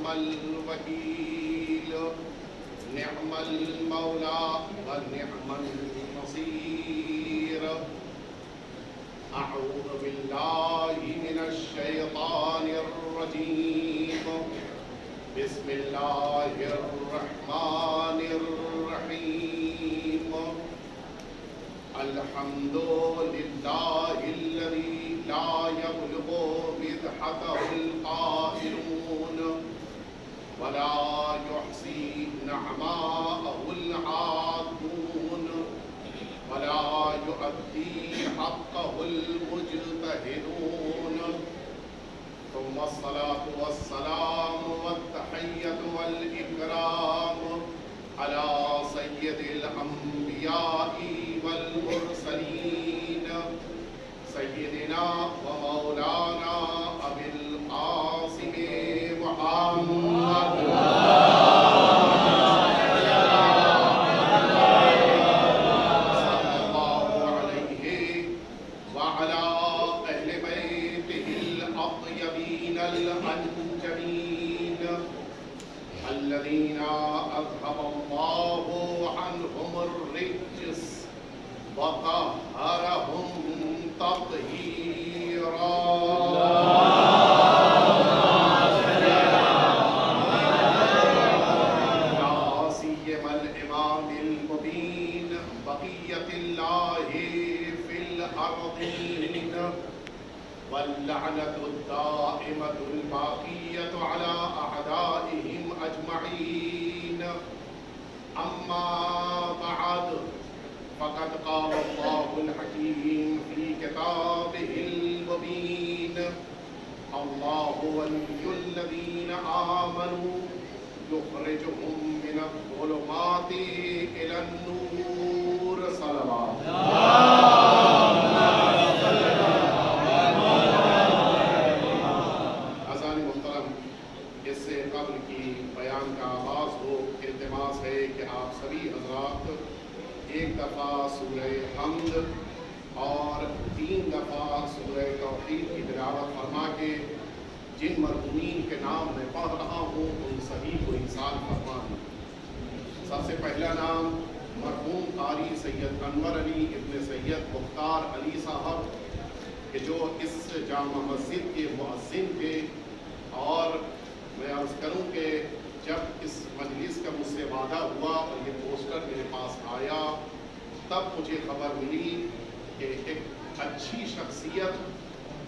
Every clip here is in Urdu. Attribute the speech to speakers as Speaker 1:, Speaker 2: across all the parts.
Speaker 1: ونعم الوكيل نعم المولى ونعم النصير أعوذ بالله من الشيطان الرجيم بسم الله الرحمن الرحيم الحمد لله الذي لا يبلغ مدحته القائلون ولا يحصي نعماءه العادون ولا يؤدي حقه المجتهدون ثم الصلاة والسلام والتحية والإكرام على سيد الأنبياء والمرسلين سيدنا ومولانا أبي القاسم محمد صلى الله عليه وعلى أهل بيته الأطيبين الأنجبين الذين أذهب الله عنهم الرجس وطهرهم تطهيرا لا سيما الإمام المبين بقية الله في الأرضين واللعنة الدائمة الباقية على أعدائهم أجمعين أما بعد فقد قال الله الحكيم في كتابه المبين الله ولي الذين آمنوا يخرجهم من الظلمات إلى النور صلوات عزیزان محترم اس سے قبل کی بیان کا آغاز ہو التماس ہے کہ آپ سبھی حضرات ایک دفعہ سورہ حمد اور 3 دفعہ سورہ توحید کی تلاوت فرما کے جن مرحومین کے نام میں پڑھ رہا ہوں ان سبھی کو انسان فرما دیں۔ سب سے پہلا نام مرحوم قاری سید انور علی ابن سید مختار علی صاحب کہ جو اس جامع مسجد کے مؤذن تھے، اور میں عرض کروں کہ جب اس مجلس کا مجھ سے وعدہ ہوا اور یہ پوسٹر میرے پاس آیا تب مجھے خبر ملی کہ ایک اچھی شخصیت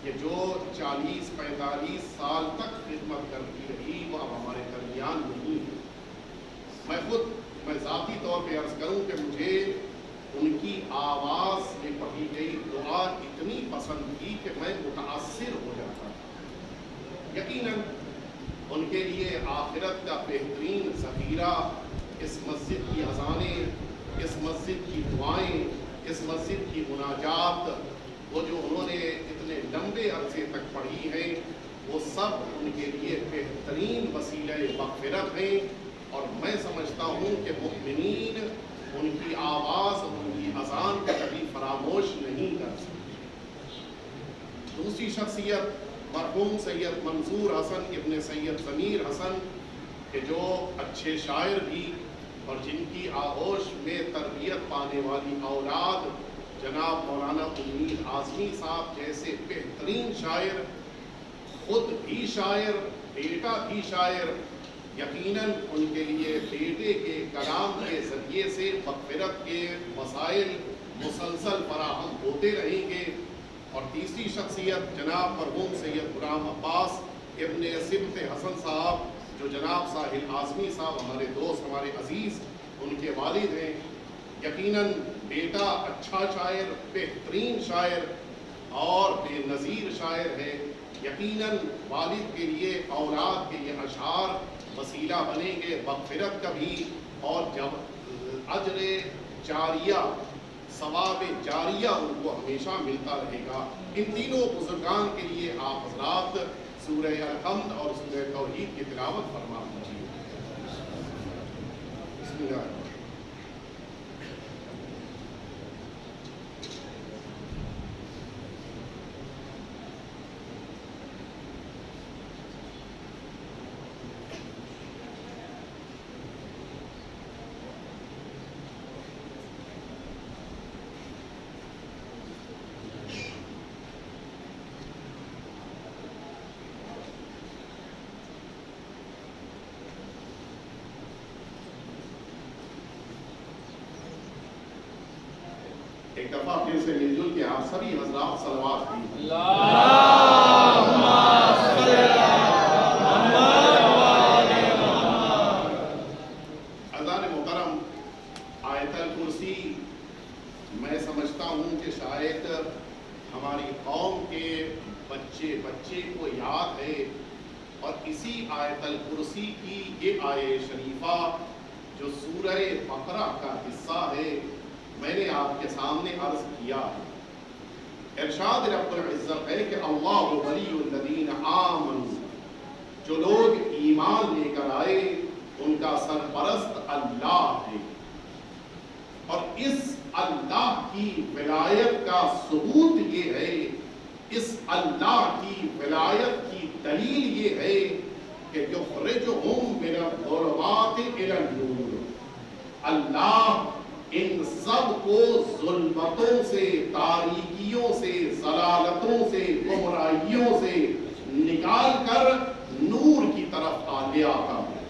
Speaker 1: کہ جو 40-45 سال تک خدمت کرتی رہی وہ اب ہمارے درمیان نہیں ہے۔ میں ذاتی طور پہ عرض کروں کہ مجھے ان کی آواز میں پڑھی گئی دعا اتنی پسند تھی کہ میں متاثر ہو جاتا تھا۔ یقیناً ان کے لیے آخرت کا بہترین ذخیرہ اس مسجد کی اذانیں، اس مسجد کی دعائیں، اس مسجد کی مناجات، وہ جو انہوں نے اتنے لمبے عرصے تک پڑھی ہیں وہ سب ان کے لیے بہترین وسیلہ مغفرت ہیں، اور میں سمجھتا ہوں کہ مؤمنین ان کی آواز، ان کی اذان کو کبھی فراموش نہیں کر سکتے۔ دوسری شخصیت مرحوم سید منظور حسن ابن سید ضمیر حسن کہ جو اچھے شاعر بھی اور جن کی آغوش میں تربیت پانے والی اولاد جناب مولانا امید اعظمی صاحب جیسے بہترین شاعر، خود بھی شاعر، بیٹا بھی شاعر، یقیناً ان کے لیے بیٹے کے کلام کے ذریعے سے مغفرت کے وسائل مسلسل فراہم ہوتے رہیں گے۔ اور تیسری شخصیت جناب مرحوم سید غلام عباس ابن سبط حسن صاحب جو جناب ساحل اعظمی صاحب ہمارے دوست، ہمارے عزیز، ان کے والد ہیں۔ یقیناً بیٹا اچھا شاعر، بہترین شاعر اور بے نظیر شاعر ہے۔ یقیناً والد کے لیے اولاد کے یہ اشعار وسیلہ بنیں گے مغفرت کا بھی، اور جب اجر جاریہ، ثواب جاریہ ان کو ہمیشہ ملتا رہے گا۔ ان تینوں بزرگان کے لیے آپ حضرات سورہ الحمد اور سورہ توحید کی تلاوت فرما دیجیے۔ بسم اللہ۔ کہ آپ سبھی حضرات صلوات کی عزیزان محترم، آیت الکرسی میں سمجھتا ہوں کہ شاید ہماری قوم کے بچے کو یاد ہے، اور اسی آیت الکرسی کی یہ آیت شریفہ جو سورہ بقرہ کا حصہ ہے میں نے آپ کے سامنے عرض کیا ہے۔ ارشاد رب العزت ہے کہ اللہ ولی الذین آمنوا، جو لوگ ایمان لے کر آئے ان کا سرپرست اللہ ہے، اور اس اللہ کی ولایت کا ثبوت یہ ہے، اس اللہ کی ولایت کی دلیل یہ ہے کہ یخرجہم من الظلمات الی النور، اللہ ان سب کو ظلمتوں سے، تاریکیوں سے، ضلالتوں سے، گمراہیوں سے نکال کر نور کی طرف لے آتا ہے۔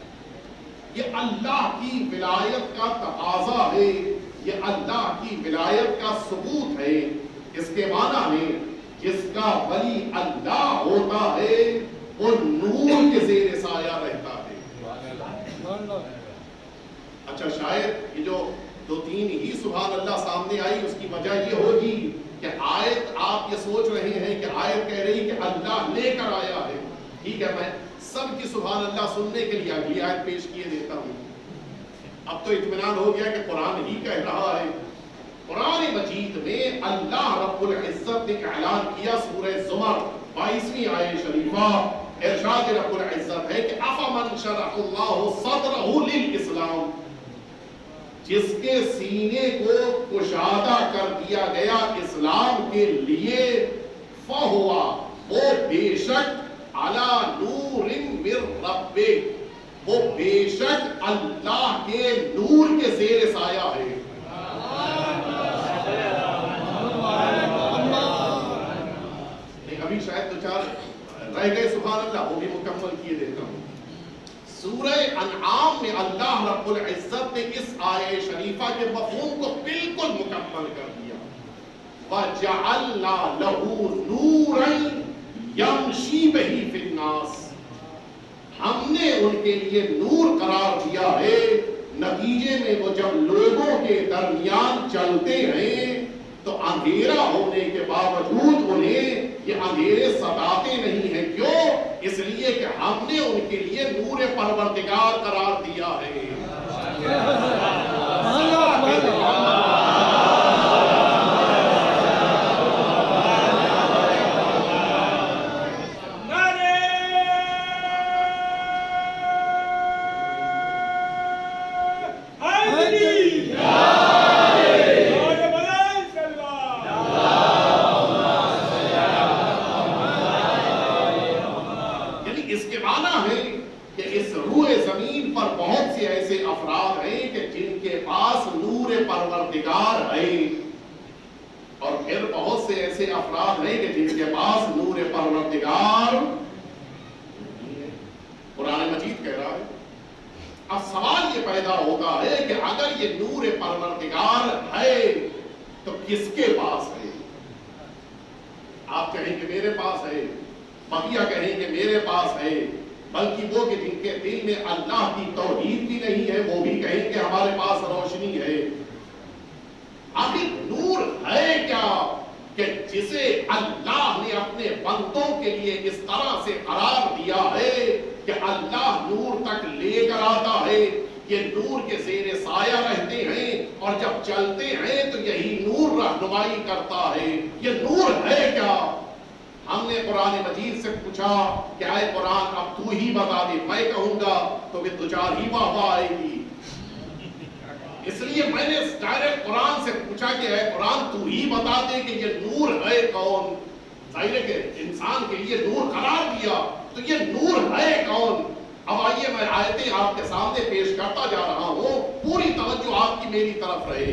Speaker 1: یہ اللہ کی ولایت کا تقاضا ہے، یہ اللہ کی ولایت کا ثبوت ہے۔ اس کے معنی ہے جس کا ولی اللہ ہوتا ہے وہ نور کے زیر سایہ رہتا ہے۔ اچھا، شاید یہ جو دو تین ہی سبحان اللہ سامنے آئی اس کی وجہ یہ ہوگی کہ آیت آپ یہ سوچ رہے ہیں کہ آیت کہہ رہی کہ اللہ لے کر آیا ہے۔ ٹھیک ہے، میں سب کی سبحان اللہ سننے کے لیے اگلی آیت پیش کیے دیتا ہوں۔ اب تو اطمینان ہو گیا کہ قرآن ہی کہہ رہا ہے۔ قرآن مجید میں اللہ رب العزت نے اعلان کیا، سورہ زمر 22ویں آیت شریفہ، ارشاد رب العزت ہے کہ افمن شرح اللہ صدرہ للاسلام، جس کے سینے کو کشادہ کر دیا گیا اسلام کے لیے، فہوا، وہ بے شک علی نور من ربہ، وہ بے شک اللہ کے نور کے زیر سایہ ہے۔ ابھی شاید دو چار رہ گئے سبحان اللہ، وہ بھی مکمل کیے دیتا ہوں۔ سورہ انعام میں اللہ رب العزت نے اس آیت شریفہ کے مفہوم کو بالکل مکمل کر دیا۔ وَجَعَلْنَا لَهُ نُورًا يَمْشِي بِهِ فِي النَّاسِ، ہم نے ان کے لیے نور قرار دیا ہے، نتیجے میں وہ جب لوگوں کے درمیان چلتے ہیں تو اندھیرا ہونے کے باوجود انہیں یہ اندھیرے ستاتے نہیں ہیں۔ کیوں؟ اس لیے کہ ہم نے ان کے لیے نور پروردگار قرار دیا ہے۔ پروردگار ہے، اور پھر بہت سے ایسے افراد ہیں کہ جن کے پاس نور پروردگار نہیں ہے۔ قرآن مجید کہہ رہا ہے۔ اب سوال یہ پیدا ہوتا ہے کہ اگر یہ نور پروردگار ہے تو کس کے پاس ہے؟ آپ کہیں کہ میرے پاس ہے، بقیہ کہیں کہ میرے پاس ہے، بلکہ وہ کہ جن کے دل میں اللہ کی توحید بھی نہیں ہے وہ بھی کہیں کہ ہمارے پاس روشنی ہے۔ آخر نور ہے کیا کہ جسے اللہ نے اپنے بندوں کے لیے اس طرح سے قرار دیا ہے کہ اللہ نور تک لے کر آتا ہے، یہ نور کے زیر سایہ رہتے ہیں، اور جب چلتے ہیں تو یہی نور رہنمائی کرتا ہے۔ یہ نور ہے کیا؟ ہم نے قرآن مجید سے پوچھا کہ اے قرآن اب تو ہی بتا دے، میں کہوں گا تو پھر دو چار ہی واہ واہ آئے گی، اس لیے میں نے ڈائریکٹ قرآن سے پوچھا کہ اے قرآن تو ہی بتا دے کہ یہ نور ہے کون؟ ظاہر ہے کہ انسان کے لیے نور قرار دیا تو یہ نور ہے کون؟ اب آئیے میں آیتیں آپ کے سامنے پیش کرتا جا رہا ہوں، پوری توجہ آپ کی میری طرف رہے۔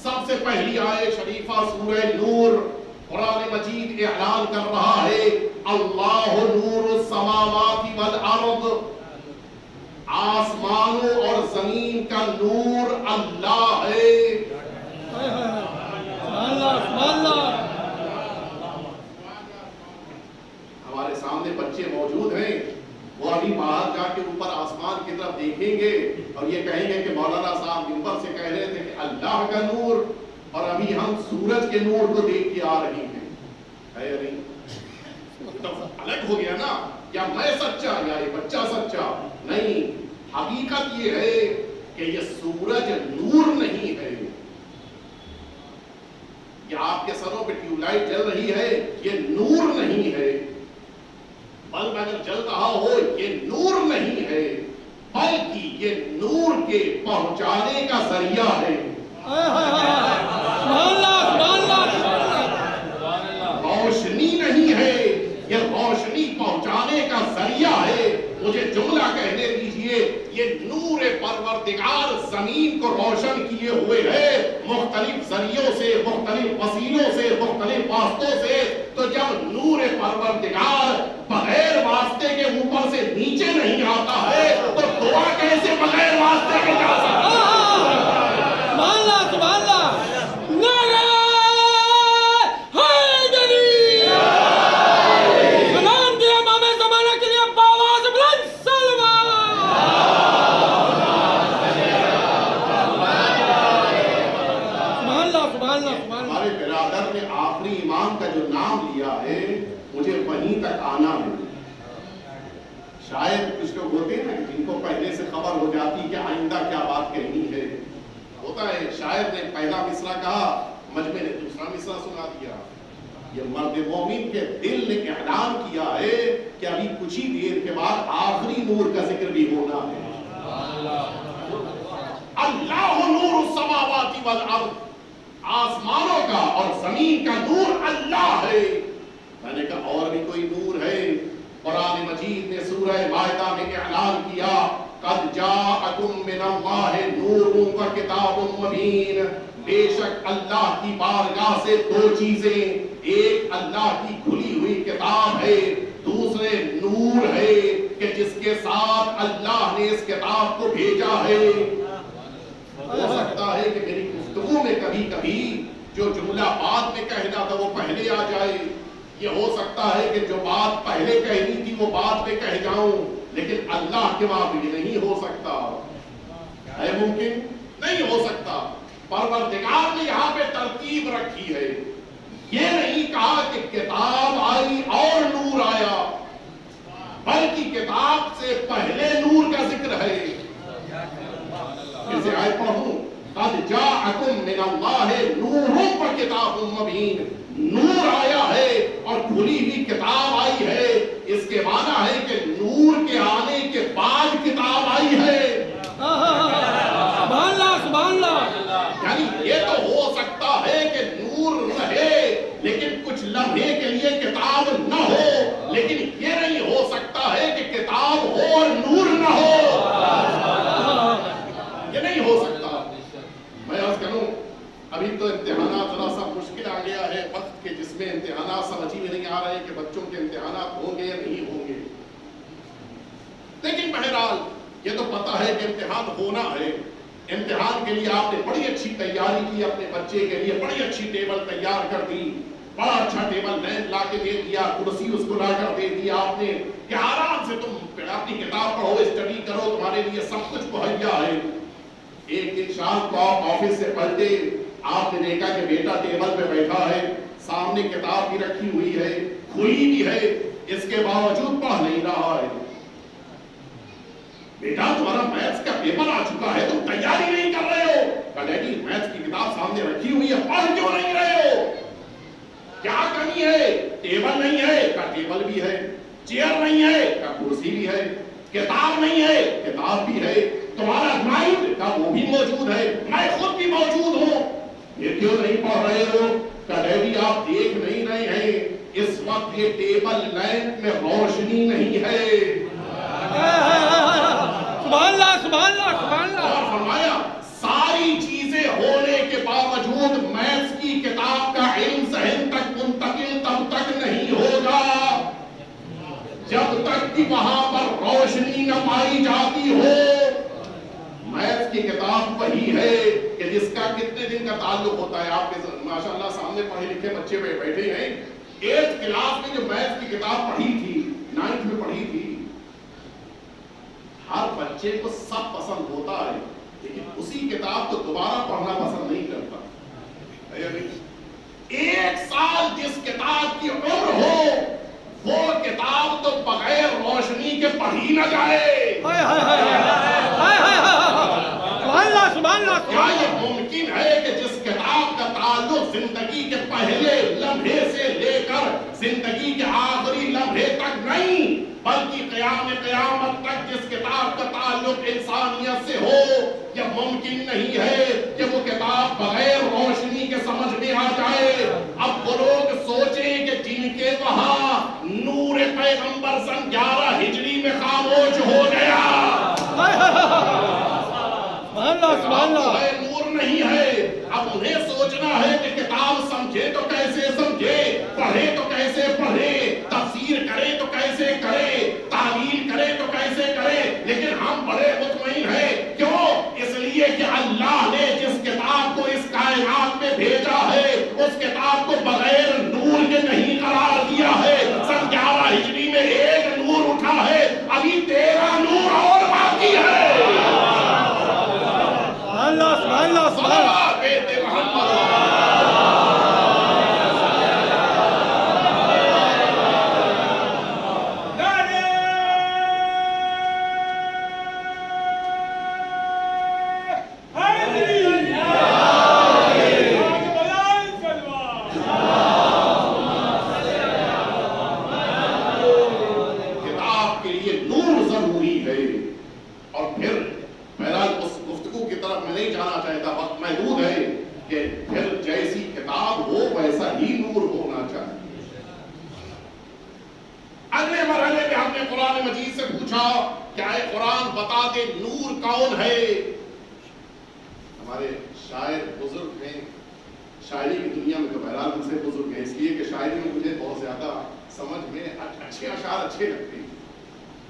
Speaker 1: سب سے پہلی آیت شریفہ سورہ نور، قرآن مجید اعلان کر رہا ہے اللہ نور السماوات والارض، آسمانوں اور زمین کا نور اللہ ہے۔ اللہ سامنے بچے موجود ہیں، وہ ابھی باہر جا کے اوپر آسمان کی طرف دیکھیں گے اور یہ کہیں گے کہ مولانا صاحب منبر سے کہہ رہے تھے کہ اللہ کا نور، اور ابھی ہم سورج کے نور کو دیکھ کے آ رہی ہیں. ہے یا نہیں؟ تو الگ ہو گیا نا، یا میں سچا یا یہ بچہ سچا؟ نہیں، حقیقت یہ ہے کہ یہ سورج نور نہیں ہے. یہ آپ کے سروں پہ ٹیوب لائٹ جل رہی ہے، یہ نور نہیں ہے. بلب اگر جل رہا ہو، یہ نور نہیں ہے، بلکہ یہ نور کے پہنچانے کا ذریعہ ہے. روشنی نہیں ہے، یہ روشنی پہنچانے کا ذریعہ ہے. مجھے جملہ کہنے دیجئے، یہ نور پروردگار زمین کو روشن کیے ہوئے ہے مختلف ذریعوں سے، مختلف وسیلوں سے، مختلف واسطوں سے. تو جب نور پروردگار بغیر واسطے کے اوپر سے نیچے نہیں آتا ہے تو دعا کیسے بغیر واسطے کے جا سکتا ہے؟ ہمارے برادر نے آخری امام کا جو نام لیا ہے، مجھے وہیں تک آنا ہے. شاید کچھ لوگ ہوتے ہیں جن کو پہلے سے خبر ہو جاتی کہ آئندہ کیا بات کہنی ہے. ہوتا ہے شاعر نے پہلا مصرع کہا، مجمع نے دوسرا مصرع سنا دیا. یہ مرد مومن کے دل نے اعلان کیا ہے کہ ابھی کچھ ہی دیر کے بعد آخری نور کا ذکر بھی ہونا ہے. اللہ نور السماوات والارض، آسمانوں کا اور زمین کا نور اللہ ہے. میں نے کہا اور بھی کوئی نور ہے؟ قرآن مجید نے سورہ مائدہ میں اعلان کیا، قد جاءکم من اللہ نور و کتاب مبین. بے شک اللہ کی بارگاہ سے دو چیزیں، ایک اللہ کی کھلی ہوئی کتاب ہے، دوسرے نور ہے کہ جس کے ساتھ اللہ نے اس کتاب کو بھیجا ہے. ہو سکتا ہے کہ میری گفتگو میں کبھی کبھی جو جملہ بعد میں کہنا تھا وہ پہلے آ جائے. یہ ہو سکتا ہے کہ جو بات پہلے کہنی تھی وہ بعد میں کہہ جاؤں، لیکن اللہ کے بعد یہ نہیں ہو سکتا. ہے ممکن؟ نہیں ہو سکتا. پروردگار نے یہاں پہ ترتیب رکھی ہے. یہ نہیں کہا کہ کتاب آئی اور نور آیا، بلکہ کتاب سے پہلے نور کا ذکر ہے. اسے آیت پڑھوں، قد جاءکم من اللہ نور و کتاب مبین. نور آیا ہے اور کھلی ہوئی کتاب آئی ہے. اس کے معنی ہے کہ نور کے آنے کے بعد کتاب آئی ہے. سبحان اللہ سبحان اللہ. یعنی یہ تو ہو سکتا ہے کہ نور رہے لیکن کچھ لمحے کے لیے کتاب نہ ہو، لیکن یہ نہیں ہو سکتا ہے کہ کتاب ہو اور نور نہ ہو. یہ نہیں ہو سکتا. میں عرض کروں، ابھی تو امتحانات ذرا سا مشکل آ گیا ہے وقت کے، جس میں امتحانات سمجھ ہی نہیں آ رہے کہ بچوں کے امتحانات ہوں گے یا نہیں ہوں گے. لیکن بہرحال یہ تو پتہ ہے کہ امتحان ہونا ہے. امتحان کے لیے آپ نے بڑی اچھی تیاری کی، اپنے بچے کے لیے بڑی اچھی ٹیبل تیار کر دی، بڑا اچھا ٹیبل لیمپ لا کے دے دیا، کرسی اس کو لا کر دے دیا آپ نے کہ آرام سے تم اپنی کتاب پڑھو، اسٹڈی کرو، تمہارے لیے سب کچھ مہیا ہے. ایک دن شام کو آپ آفس سے پلٹے، آپ نے دیکھا کہ بیٹا ٹیبل پہ بیٹھا ہے، سامنے کتاب بھی رکھی ہوئی ہے، کھلی بھی ہے، اس کے باوجود پڑھ نہیں رہا ہے. بیٹا تمہارا میتھس کا پیپر آ چکا ہے، تم تیاری نہیں کر رہے ہو. کہا ڈیڈی میتھس کی کتاب سامنے رکھی ہوئی ہے، پڑھ کیوں نہیں رہے ہو؟ کیا کمی ہے؟ ٹیبل نہیں ہے؟ کہا ٹیبل بھی ہے. چیئر نہیں ہے؟ کہا کرسی بھی ہے. کتاب نہیں ہے؟ کتاب بھی ہے. تمہارا مائنڈ کا وہ بھی موجود ہے، میں خود بھی موجود ہوں، یہ کیوں نہیں پڑھ رہے ہو؟ کہ ڈیڈی آپ دیکھ نہیں رہے ہیں اس وقت یہ ٹیبل لیمپ میں روشنی نہیں ہے. سبحان اللہ سبحان اللہ سبحان اللہ. اور فرمایا ساری چیزیں ہونے کے باوجود میتھس کی کتاب کا علم ذہن تک منتقل تب تک نہیں ہوگا جب تک کہ وہاں پر روشنی نہ پائی جاتی ہو. میتھس کی کتاب وہی ہے کہ جس کا کتنے دن کا تعلق ہوتا ہے. آپ کے ماشاءاللہ سامنے پڑھے لکھے بچے بیٹھے ہیں. 8th کلاس میں جو میتھس کی کتاب پڑھی تھی 9th میں پڑھی تھی. ہر بچے کو سب پسند ہوتا ہے لیکن اسی کتاب کو دوبارہ پڑھنا پسند نہیں کرتا. ایک سال جس کتاب کی عمر ہو وہ کتاب تو بغیر روشنی کے پڑھی نہ جائے. کیا یہ ممکن ہے کہ جس کتاب کا تعلق زندگی کے پہلے لمحے سے لے کر زندگی کے آخری لمحے تک نہیں بلکہ قیامت تک جس کتاب کا تعلق انسانیت سے ہو، یہ ممکن نہیں ہے کہ وہ کتاب بغیر روشنی کے سمجھ میں آ جائے. اب وہ لوگ سوچیں کہ جن کے وہاں نور پیغمبر سن 11 ہجری میں خاموش ہو گیا، نور نہیں ہے. اب انہیں سوچنا ہے کہ کتاب سمجھے تو کیسے سمجھے، پڑھے تو کیسے پڑھے، تفسیر کرے تو کیسے کرے، تعویل کرے تو کیسے کرے. لیکن ہم بڑے مطمئن ہیں. کیوں؟ اس لیے کہ اللہ نے جس کتاب کو اس کائنات میں بھیجا ہے اس کتاب کو بغیر نور کے نہیں قرار دیا ہے. سن 11 ہجری میں ایک نور اٹھا ہے، ابھی 13 نور اور باقی ہے.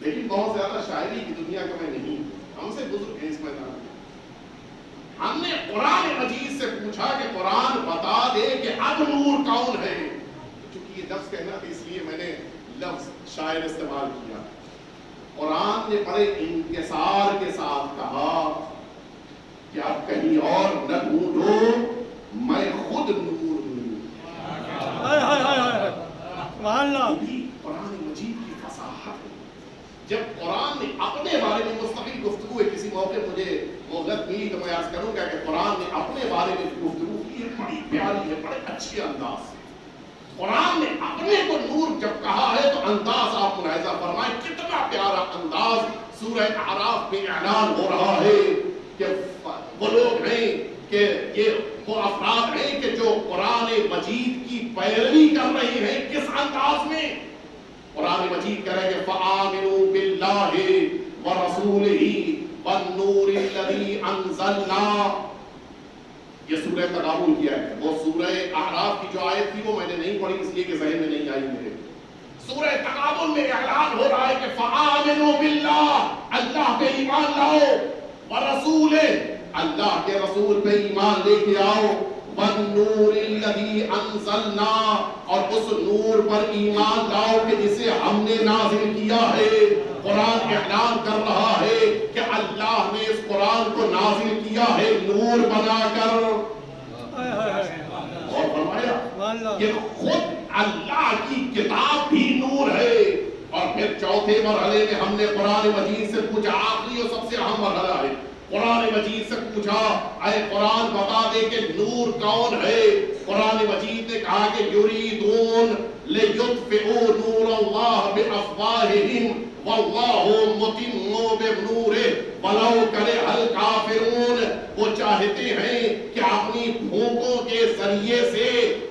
Speaker 1: لیکن بہت زیادہ شاعری کی دنیا کا میں نہیں، ہم سے بزرگ ہیں اس میدان میں. ہم نے قرآن مجید سے پوچھا کہ قرآن بتا دے کہ اب نور کون ہے. چونکہ یہ لفظ کہنا تھا اس لیے میں نے لفظ شاعر استعمال کیا. قرآن نے بڑے انکسار کے ساتھ کہا کہ اب کہیں اور نہ ڈھونڈو، میں خود نور ہوں. قرآن مجید کی فصاحت. جب قرآن نے اپنے بارے میں مستقل گفتگو ہے، کسی موقع مجھے مہلت ملی تو میں عرض کروں گا کہ قرآن نے اپنے بارے میں گفتگو کی ہے، بڑی پیاری ہے، بڑے اچھے انداز سے. قرآن نے اپنے کو نور جب کہا ہے تو انداز آپ ملاحظہ فرمائیں، کتنا پیارا انداز سورہ اعراف میں اعلان ہو رہا ہے کہ وہ لوگ ہیں کہ یہ وہ افراد ہیں کہ جو قرآن مجید کی پیروی کر رہے ہیں. کس انداز میں؟ قرآن مجید کہہ رہے کہ فآمنوا باللہ ورسولہ والنور الذی انزلنا. یہ سورہ تغابن کی آیت ہے. وہ سورہ اعراف کی جو آیت تھی وہ میں نے نہیں پڑھی اس لیے کہ ذہن میں نہیں آئی میرے. سورہ تغابن میں اعلان ہو رہا ہے کہ فآمنوا باللہ، اللہ پہ ایمان لاؤ، ورسولہ، اللہ کے رسول پہ ایمان لے کے آؤ، والنور الذی انزلنا، اور اس نور پر ایمان لاؤ کہ جسے ہم نے نازل کیا ہے. قرآن اعلان کر رہا ہے کہ اللہ نے اس قرآن کو نازل کیا ہے نور بنا کر. اور فرمایا کہ خود اللہ کی کتاب بھی نور ہے. اور پھر چوتھے مرحلے میں ہم نے قرآن مجید سے پوچھا، آخری اور سب سے اہم مرحلہ ہے، قرآن مجید سے پوچھا اے قرآن بتا دے کہ نور کون ہے. قرآن مجید نے کہا کہ یریدون لیطفئوا نور اللہ بافواہہم واللہ متم بنورہ ولو کرہ الکافرون. وہ چاہتے ہیں کہ اپنی پھونکوں کے ذریعے سے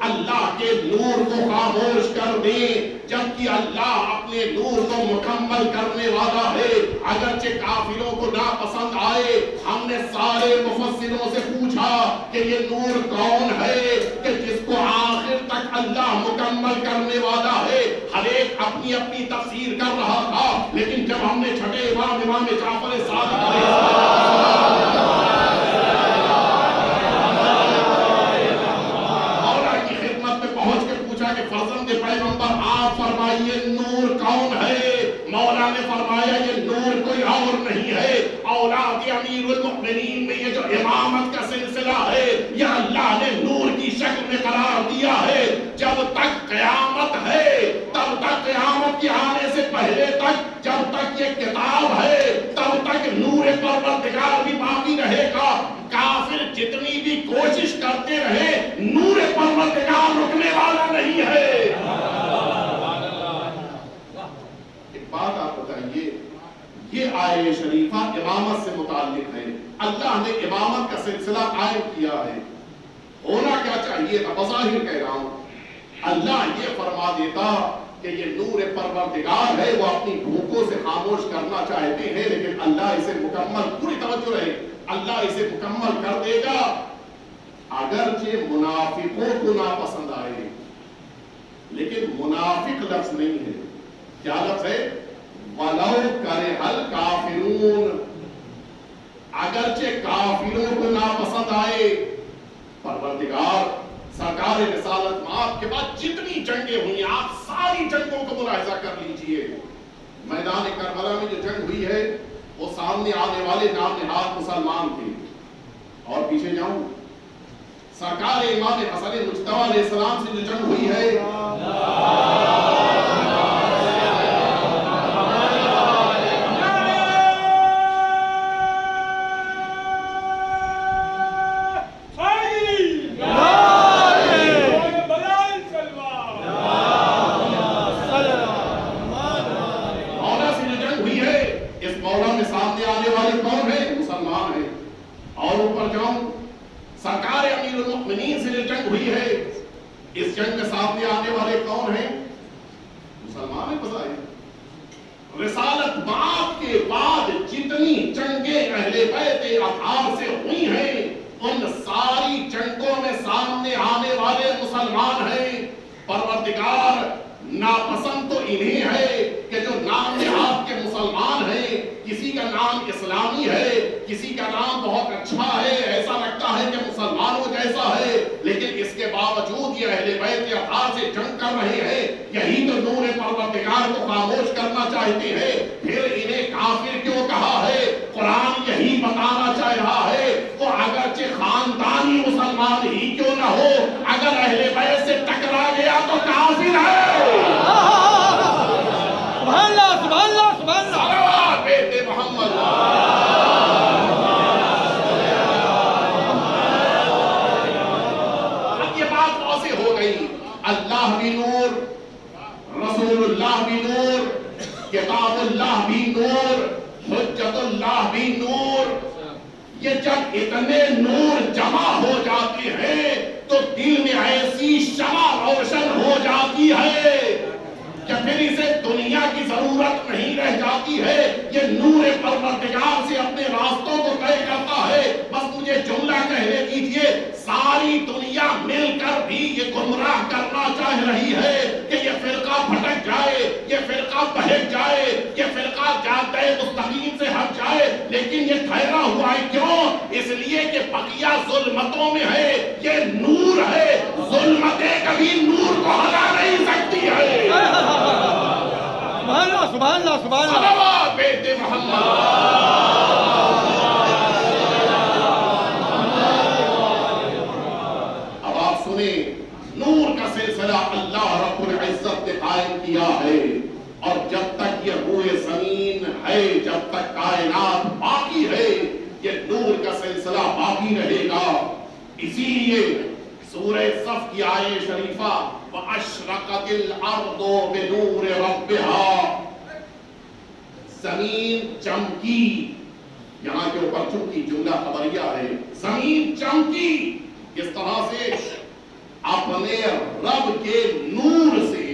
Speaker 1: اللہ کے نور کو خاموش کر دیں، جبکہ اللہ اپنے نور کو مکمل کرنے والا ہے. اگرچہ کافروں کو ناپسند آئے، ہم نے سارے مفسروں سے پوچھا کہ یہ نور کون ہے کہ جس کو آخر تک اللہ مکمل کرنے والا ہے. ہر ایک اپنی اپنی تفسیر کر رہا تھا، لیکن جب ہم نے چھٹے امام جعفر صادق علیہ مولا کی خدمت میں پہنچ کے پوچھا کہ فرزند پیغمبر آپ فرمائیے نور کون ہے؟ مولا نے فرمایا یہ نور کوئی اور نہیں ہے، اولاد امیر المؤمنین میں یہ جو امامت کا سلسلہ ہے یہ اللہ نے نور کی شکل میں قرار دیا ہے۔ جب تک قیامت ہے، تب تک قیامت کے آنے سے پہلے تک، جب تک یہ کتاب ہے تب تک نور پروردگار بھی باقی رہے گا۔ کافر جتنی بھی کوشش کرتے رہے نور پروردگار رکنے والا نہیں ہے۔ ایک بات آپ بتائیے، یہ آیہ شریفہ امامت سے متعلق ہے، اللہ نے امامت کا سلسلہ قائم کیا ہے، ہونا کیا چاہیے تھا؟ بظاہر کہہ رہا ہوں، اللہ یہ فرما دیتا کہ یہ نور پروردگار ہے، وہ اپنی بھوکوں سے خاموش کرنا چاہتے ہیں، لیکن اللہ اسے مکمل، پوری توجہ رہے، اللہ اسے مکمل کر دے گا، اگرچہ منافقوں کو ناپسند آئے، لیکن منافق لفظ نہیں ہے، کیا لفظ ہے؟ وَلَوْ كَرِهَ الْكَافِرُونَ، اگرچہ کافروں کو ناپسند آئے۔ پروردگار سرکار رسالت مآب کے بعد جتنی جنگیں ہوئی، آپ ساری جنگوں کو ملاحظہ کر لیجئے، میدان کربلا میں جو جنگ ہوئی ہے وہ سامنے آنے والے نام نہاد مسلمان تھے، اور پیچھے جاؤں سرکار امام حسن مجتبی علیہ السلام سے جو جنگ ہوئی ہے، سرکار امیر المؤمنین سے جو جنگ ہوئی ہے، اس جنگ میں سامنے آنے والے کون ہیں؟ مسلمان ہیں۔ بظاہر رسالت مآب کے بعد جتنی جنگیں اہل بیت اطہار سے ہوئی ہیں، ان ساری جنگوں میں سامنے آنے والے مسلمان ہیں۔ پروردگار ناپسند تو انہیں ہے کہ جو نام نہاد کے مسلمان ہیں، کسی کا نام اسلامی ہے، کسی کا نام بہت اچھا ہے، ایسا لگتا ہے کہ مسلمانوں جیسا ہے، لیکن اس کے باوجود یہ اہل بیت اطہار سے جنگ کر رہے ہیں۔ یہی تو نور پروردگار کو خاموش کرنا چاہتے ہیں، پھر انہیں کافر کیوں کہا ہے؟ قرآن یہی بتانا چاہ رہا ہے، وہ اگرچہ خاندانی مسلمان ہی کیوں نہ ہو، اگر اہل بیت سے ٹکرا گیا تو کافر ہے۔
Speaker 2: سبحان اللہ، سبحان اللہ، سبحان اللہ،
Speaker 1: صلوات بیت محمد۔ اب یہ بات واضح ہو گئی، اللہ بھی نور، رسول اللہ بھی نور، کتاب اللہ بھی نور، حجت اللہ بھی نور۔ یہ جب اتنے نور جمع ہو جاتے ہیں تو دل میں ایسی شمع روشن ہو جاتی ہے کہ پھر اسے دنیا کی ضرورت نہیں رہ جاتی ہے۔ یہ نور پروردگار سے اپنے راستوں کو طے کرتا ہے۔ بس مجھے جملہ کہنے دیجئے، ساری دنیا مل کر بھی یہ گمراہ کرنا چاہ رہی ہے کہ یہ فرقہ بھٹک جائے، یہ فرقہ بہک جائے، یہ فرقہ جادہ مستقیم سے ہٹ جائے، لیکن یہ ٹھہرا ہوا ہے کیوں؟ اس لیے کہ بقیہ ظلمتوں میں ہے، یہ نور ہے، ظلمتیں کبھی نور کو ہلا نہیں سکتی ہے۔
Speaker 2: سبحان اللہ، سبحان اللہ، سبحان اللہ،
Speaker 1: صلوات بیت محمد۔ اب آپ سنیں، نور کا سلسلہ اللہ رب العزت نے قائم کیا ہے، اور جب تک یہ روئے زمین ہے، جب تک کائنات باقی ہے، یہ نور کا سلسلہ باقی رہے گا۔ اسی لیے سورہ صف کی آیہ شریفہ وَأَشْرَقَتِ الْأَرْضُ بِنُورِ رَبِّهَا، زمین چمکی، یہاں کے اوپر چونکہ جملہ خبریہ ہے، زمین چمکی، کس طرح سے؟ اپنے رب کے نور سے۔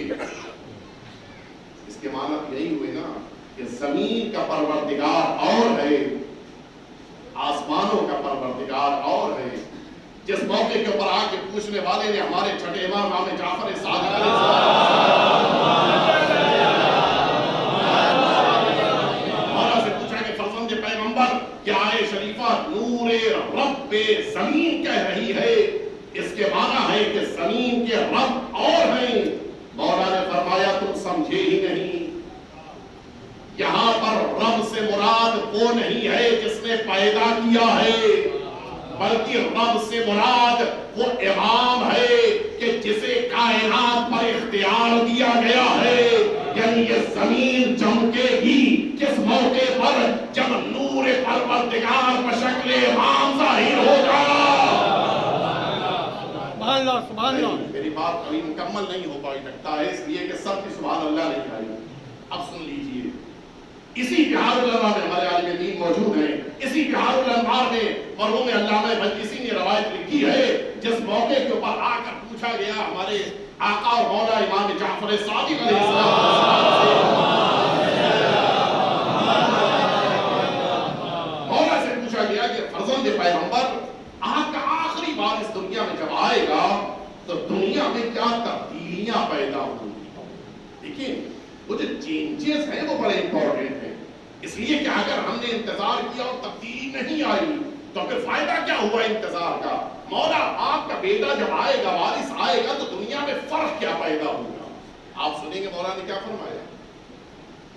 Speaker 1: اس کے معنی یہی ہوئے نا کہ زمین کا پروردگار اور ہے، آسمانوں کا پروردگار اور ہے۔ جس موقع کے اوپر آ کے پوچھنے والے نے ہمارے چھٹے امام امام جعفر صادق علیہ السلام ہمارا سے پوچھا کہ فرزند پیغمبر کیا آیہ شریفہ نور رب زمین کہہ رہی ہے؟ اس کے معنی ہے کہ زمین کے رب اور ہیں۔ مولا نے فرمایا تم سمجھے ہی نہیں، یہاں پر رب سے مراد وہ نہیں ہے جس نے پیدا کیا ہے، بلکہ رب سے مراد وہ امام ہے کہ جسے کائنات پر اختیار دیا گیا ہے۔ یعنی یہ زمین چمکے گی کس موقع پر؟ جب نور پروردگار بشکل امام ظاہر ہوگا۔
Speaker 2: سبحان اللہ سبحان اللہ۔
Speaker 1: میری بات ابھی مکمل نہیں ہو پائی، لگتا ہے اس لیے کہ سب کی سبحان اللہ نہیں آئی۔ اب سن لیجئے، اسی بہار الانوار میں ہمارے عالم دین موجود ہیں، اسی بہار الانوار میں مرحوم علامہ مجلسی نے روایت لکھی ہے، جس موقع کے اوپر آ کر پوچھا گیا ہمارے آقا اور مولا امام جعفر صادق علیہ السلام مولا سے پوچھا گیا کہ فرزند پیغمبر آپ کا آخری بار اس دنیا میں جب آئے گا تو دنیا میں کیا تبدیلیاں پیدا ہوں گی؟ دیکھیں وہ جو چینجز ہیں وہ بڑے امپورٹنٹ ہیں، اس لیے کہ اگر ہم نے انتظار کیا اور تبدیلی نہیں آئی تو پھر فائدہ کیا ہوا انتظار کا؟ مولا آپ کا بیٹا جب آئے گا، وارث آئے گا تو دنیا میں فرق کیا پیدا ہوگا؟ آپ سنیں گے مولا نے کیا فرمایا۔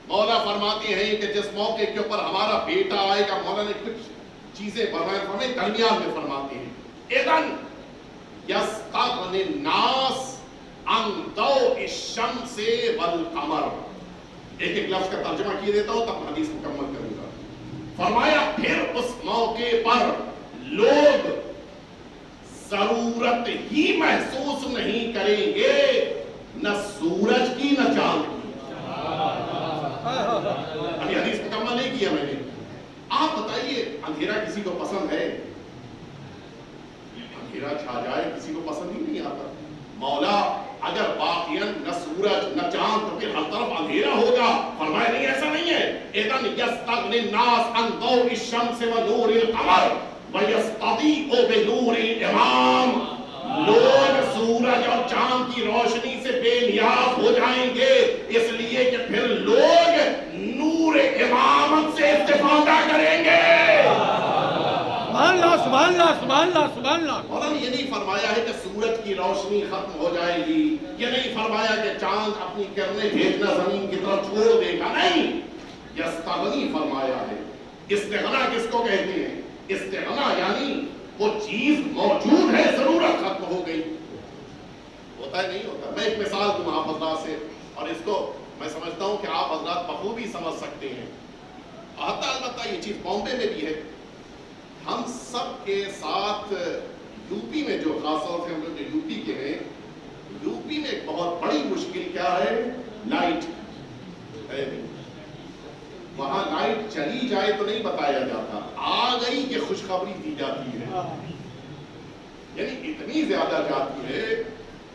Speaker 1: مولا فرماتے ہیں کہ جس موقع کے اوپر ہمارا بیٹا آئے گا، مولا نے کچھ چیزیں ہمیں درمیان میں فرماتے ہیں، اذن یستغنی الناس عن ضوء الشمس والقمر۔ ایک ایک لفظ کا ترجمہ کیے دیتا ہوں تب حدیث مکمل کروں گا۔ فرمایا پھر اس موقع پر لوگ ضرورت ہی محسوس نہیں کریں گے، نہ سورج کی نہ چاند کی۔ ابھی حدیث مکمل نہیں کیا میں نے۔ آپ بتائیے اندھیرا کسی کو پسند ہے؟ اندھیرا چھا جائے کسی کو پسند ہی نہیں آتا۔ مولا اگر باقیاً نہ سورج نہ چاند تو پھر ہر طرف اندھیرا ہوگا۔ فرمایا نہیں ایسا نہیں ہے۔ اذن یستغنی الناس عن ضوء الشمس ونور القمر ویستضیء بنور الامام۔ لوگ سورج اور چاند کی روشنی سے بے نیاز ہو جائیں گے، اس لیے کہ پھر لوگ نور امامت سے استفادہ کریں گے۔
Speaker 2: سبحان اللہ سبحان اللہ سبحان اللہ سبحان اللہ۔
Speaker 1: مولانا یہ نہیں فرمایا ہے کہ سورج کی روشنی ختم ہو جائے گی، یہ نہیں فرمایا کہ چاند اپنی کرنیں بھیجنا زمین کی طرف چھوڑ دے گا، نہیں، یستغنی فرمایا ہے۔ استغنا کس کو کہتے ہیں؟ استغنا یعنی وہ چیز موجود ہے، ضرورت ختم ہو گئی۔ ہوتا ہے نہیں ہوتا؟ میں ایک مثال دوں آپ حضرات سے، اور اس کو میں سمجھتا ہوں کہ آپ حضرات بخوبی سمجھ سکتے ہیں۔ حتی البتہ یہ چیز بامبے میں بھی ہے۔ ہم سب کے ساتھ یو پی میں جو خاص طور سے ہم لوگ جو یو پی کے ہیں، یو پی میں ایک بہت بڑی مشکل کیا ہے؟ لائٹ ہے نہیں۔ وہاں لائٹ چلی جائے تو نہیں بتایا جاتا، آ گئی یہ خوشخبری دی جاتی ہے۔ یعنی اتنی زیادہ جاتی ہے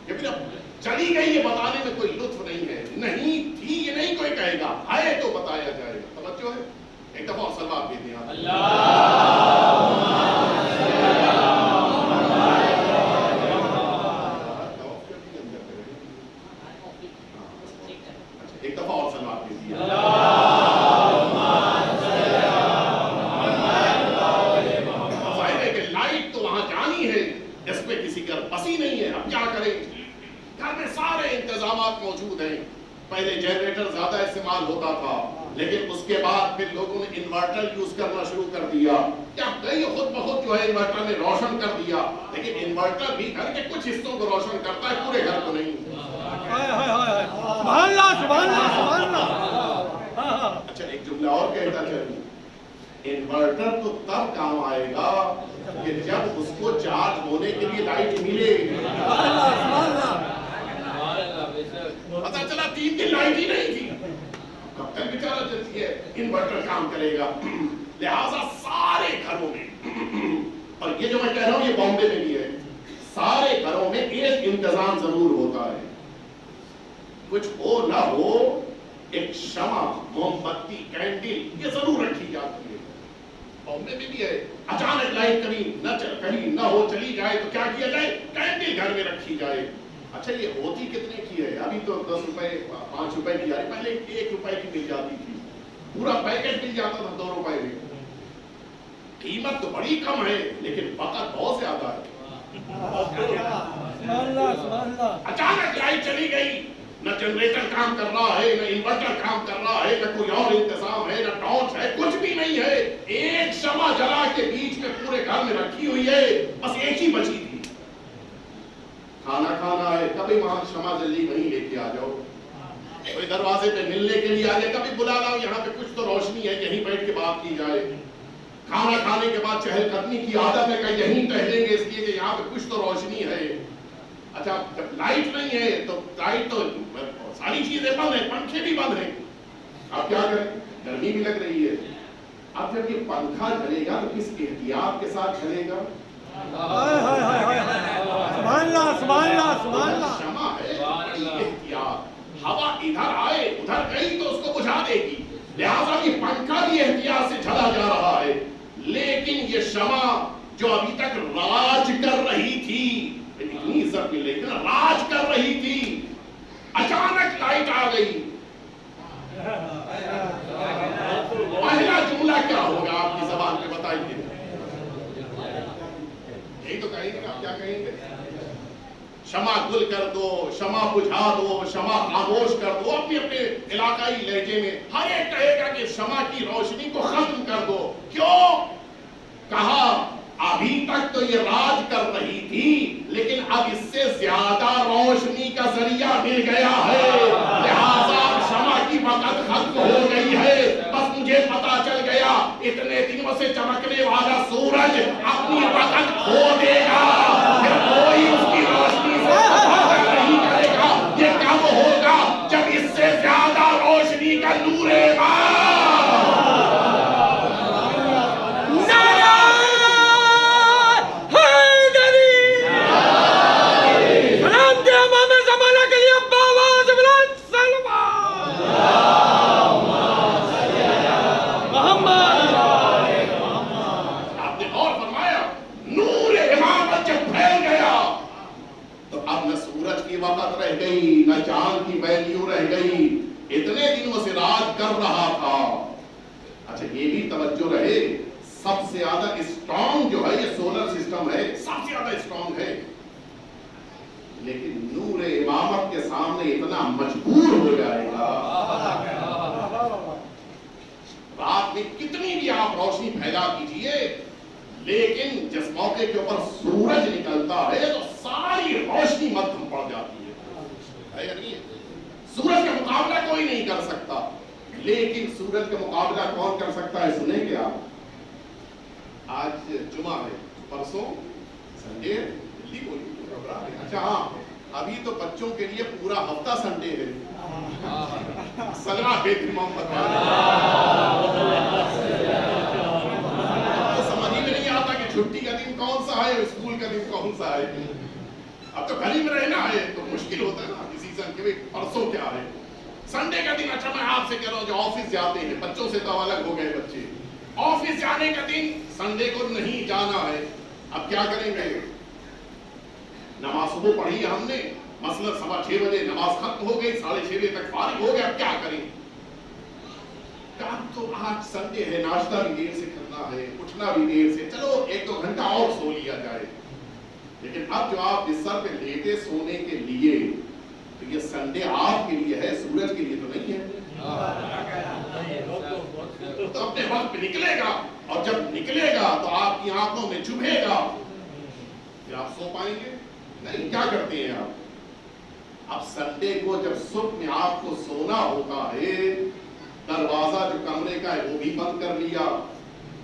Speaker 1: کہ پھر اب چلی گئی یہ بتانے میں کوئی لطف نہیں ہے، نہیں تھی یہ نہیں کوئی کہے گا، ہے تو بتایا جائے گا۔ توجہ ہے؟ ایک دفعہ صلوات بھی دیا ایک دفعہ اور صلوات بھی دیا۔ ظاہر ہے کہ لائٹ تو وہاں جانی ہے، اس پہ کسی کا بسی نہیں ہے، اب کیا کریں؟ گھر میں سارے انتظامات موجود ہیں۔ پہلے جنریٹر زیادہ استعمال ہوتا تھا، لیکن اس کے بعد پھر لوگوں نے انورٹر یوز کرنا شروع کر دیا، یا کئی خود بخود جو ہے انورٹر نے روشن کر دیا، لیکن انورٹر بھی گھر کے کچھ حصوں کو روشن کرتا ہے، پورے گھر کو نہیں۔
Speaker 2: سبحان اللہ سبحان اللہ سبحان اللہ۔
Speaker 1: اچھا ایک جملہ اور کہتا چلوں، انورٹر تو تب کام آئے گا کہ جب اس کو چارج ہونے کے لیے لائٹ ملے۔ پتہ چلا 3 دن لائٹ ہی نہیں تھی، کب تک بیچارہ چلتی ہے، انورٹر کام کرے گا۔ لہٰذا سارے گھروں میں، اور یہ جو میں کہہ رہا ہوں یہ بامبے میں بھی ہے، سارے گھروں میں ایک انتظام ضرور ہوتا ہے، کچھ ہو نہ ہو ایک شمع، موم بتی، کینڈل یہ ضرور رکھی جاتی ہے۔ بامبے میں بھی ہے، اچانک لائٹ کبھی نہ ہو چلی جائے تو کیا کیا جائے؟ کینڈل گھر میں رکھی جائے۔ اچھا یہ ہوتی کتنے کی ہے؟ ابھی تو 10 روپے 5 روپے کی آ رہی، پہلے 1 روپے کی مل جاتی تھی، پورا پیکٹ مل جاتا تھا 2 روپے میں۔ قیمت تو بڑی کم ہے لیکن وقت بہت زیادہ ہے۔ اچانک لائٹ چلی گئی، نہ جنریٹر کام کر رہا ہے، نہ انورٹر کام کر رہا ہے، نہ کوئی اور انتظام ہے، نہ ٹارچ ہے، کچھ بھی نہیں ہے. ایک شمع جلا کے بیچ میں پورے گھر میں رکھی ہوئی ہے، بس ایک ہی بچی تھی. کھانا کھانا ہے، کبھی وہاں شمع جلدی وہیں لے کے آ جاؤ، کوئی دروازے پہ ملنے کے لیے آ جائے، کبھی بلا لاؤ یہاں پہ کچھ تو روشنی ہے، یہیں بیٹھ کے بات کی جائے. کھانا کھانے کے بعد چہل قدمی کی عادت ہے کہ یہیں ٹہلیں گے اس لیے کہ یہاں پہ کچھ تو روشنی ہے. اچھا جب لائٹ نہیں ہے تو لائٹ تو ساری چیزیں بند ہیں، پنکھے بھی بند ہیں، اب کیا کریں؟ گرمی بھی لگ رہی ہے. اب جب یہ پنکھا چلے گا تو کس احتیاط کے ساتھ چلے گا؟
Speaker 2: سبحان اللہ سبحان اللہ سبحان اللہ.
Speaker 1: شمع ہے، بڑی احتیاط. ہوا ادھر آئے ادھر گئی تو اس کو بجھا دے گی، لہٰذا یہ پنکھا بھی احتیاط سے چلا جا رہا ہے. لیکن یہ شمع جو ابھی تک راج کر رہی تھی، اتنی عزت بھی لیکن راج کر رہی تھی، اچانک لائٹ آ گئی. پہلا جملہ کیا ہوگا آپ کی زبان پہ بتائیے؟ یہی تو کہیں گے، آپ کیا کہیں گے؟ شمع گل کر دو، شمع بجھا دو، شمع خاموش کر دو. اپنے اپنے علاقائی لہجے میں ہر ایک کہے گا کہ شمع کی روشنی کو ختم کر دو. کیوں؟ کہا ابھی تک تو یہ راج کر رہی تھی، لیکن اب اس سے زیادہ روشنی کا ذریعہ مل گیا ہے، لہذا شمع کی وقت ختم ہو گئی ہے. بس مجھے پتا چل گیا اتنے دنوں سے چمکنے والا سورج اپنی وقت کھو دے گا، پھر کوئی اس کی روشنی سے حفاظت نہیں کرے گا. یہ کب ہوگا؟ جب اس سے زیادہ روشنی کا نور وقت رہ گئی، نہ چاند کی ویلیو رہ گئی. اتنے دنوں سے راج کر رہا تھا. اچھا یہ بھی توجہ رہے، سب سے زیادہ اسٹرانگ جو ہے یہ سولر سسٹم ہے، سب سے زیادہ اسٹرانگ ہے، لیکن نور امامت کے سامنے اتنا مجبور ہو جائے گا. رات میں کتنی بھی آپ روشنی پھیلا کیجئے، لیکن جس موقع کے اوپر سورج نکلتا ہے تو ساری روشنی مدھم پڑ جاتی ہے یا نہیں ہے؟ سورج کا مقابلہ کوئی نہیں کر سکتا، لیکن سورج کا مقابلہ کون کر سکتا ہے؟ سنیں گے آپ، آج جمعہ ہے، پرسوں سنڈے ہے، جلدی بولیے. اچھا ہاں، ابھی تو بچوں کے لیے پورا ہفتہ سنڈے ہے. سلام بے محمد چھٹی کا دن کون سا ہے، اسکول کا دن کون سا ہے. اب تو گھر میں رہنا ہے تو مشکل ہوتا ہے نا ڈیسیژن کہ پرسوں کیا ہے، سنڈے کا دن. اچھا میں آپ سے کہہ رہا ہوں جو آفس جاتے ہیں، بچوں سے تو الگ ہو گئے بچے، آفس جانے کا دن سنڈے کو نہیں جانا ہے. اب کیا کریں گے؟ نماز صبح پڑھی ہم نے، مثلا 6:15 بجے نماز ختم ہو گئی، 6:30 بجے تک فارغ ہو گئے. اب کیا کریں؟ اب تو آج سنڈے ہے، ناشتہ بھی دیر سے کرنا ہے، اٹھنا بھی دیر سے، چلو 1-2 گھنٹہ اور سو لیا جائے. لیکن اب جو آپ بستر پہ لیٹے سونے کے لیے، تو یہ سنڈے آپ کے لیے ہے، سورج کے لیے تو نہیں ہے. تو اپنے وقت پہ نکلے گا، اور جب نکلے گا تو آپ کی آنکھوں میں چبھے گا، پھر آپ سو پائیں گے نہیں. کیا کرتے ہیں آپ؟ اب سنڈے کو جب صبح میں آپ کو سونا ہوتا ہے، دروازہ جو کمرے کا ہے وہ بھی بند کر لیا،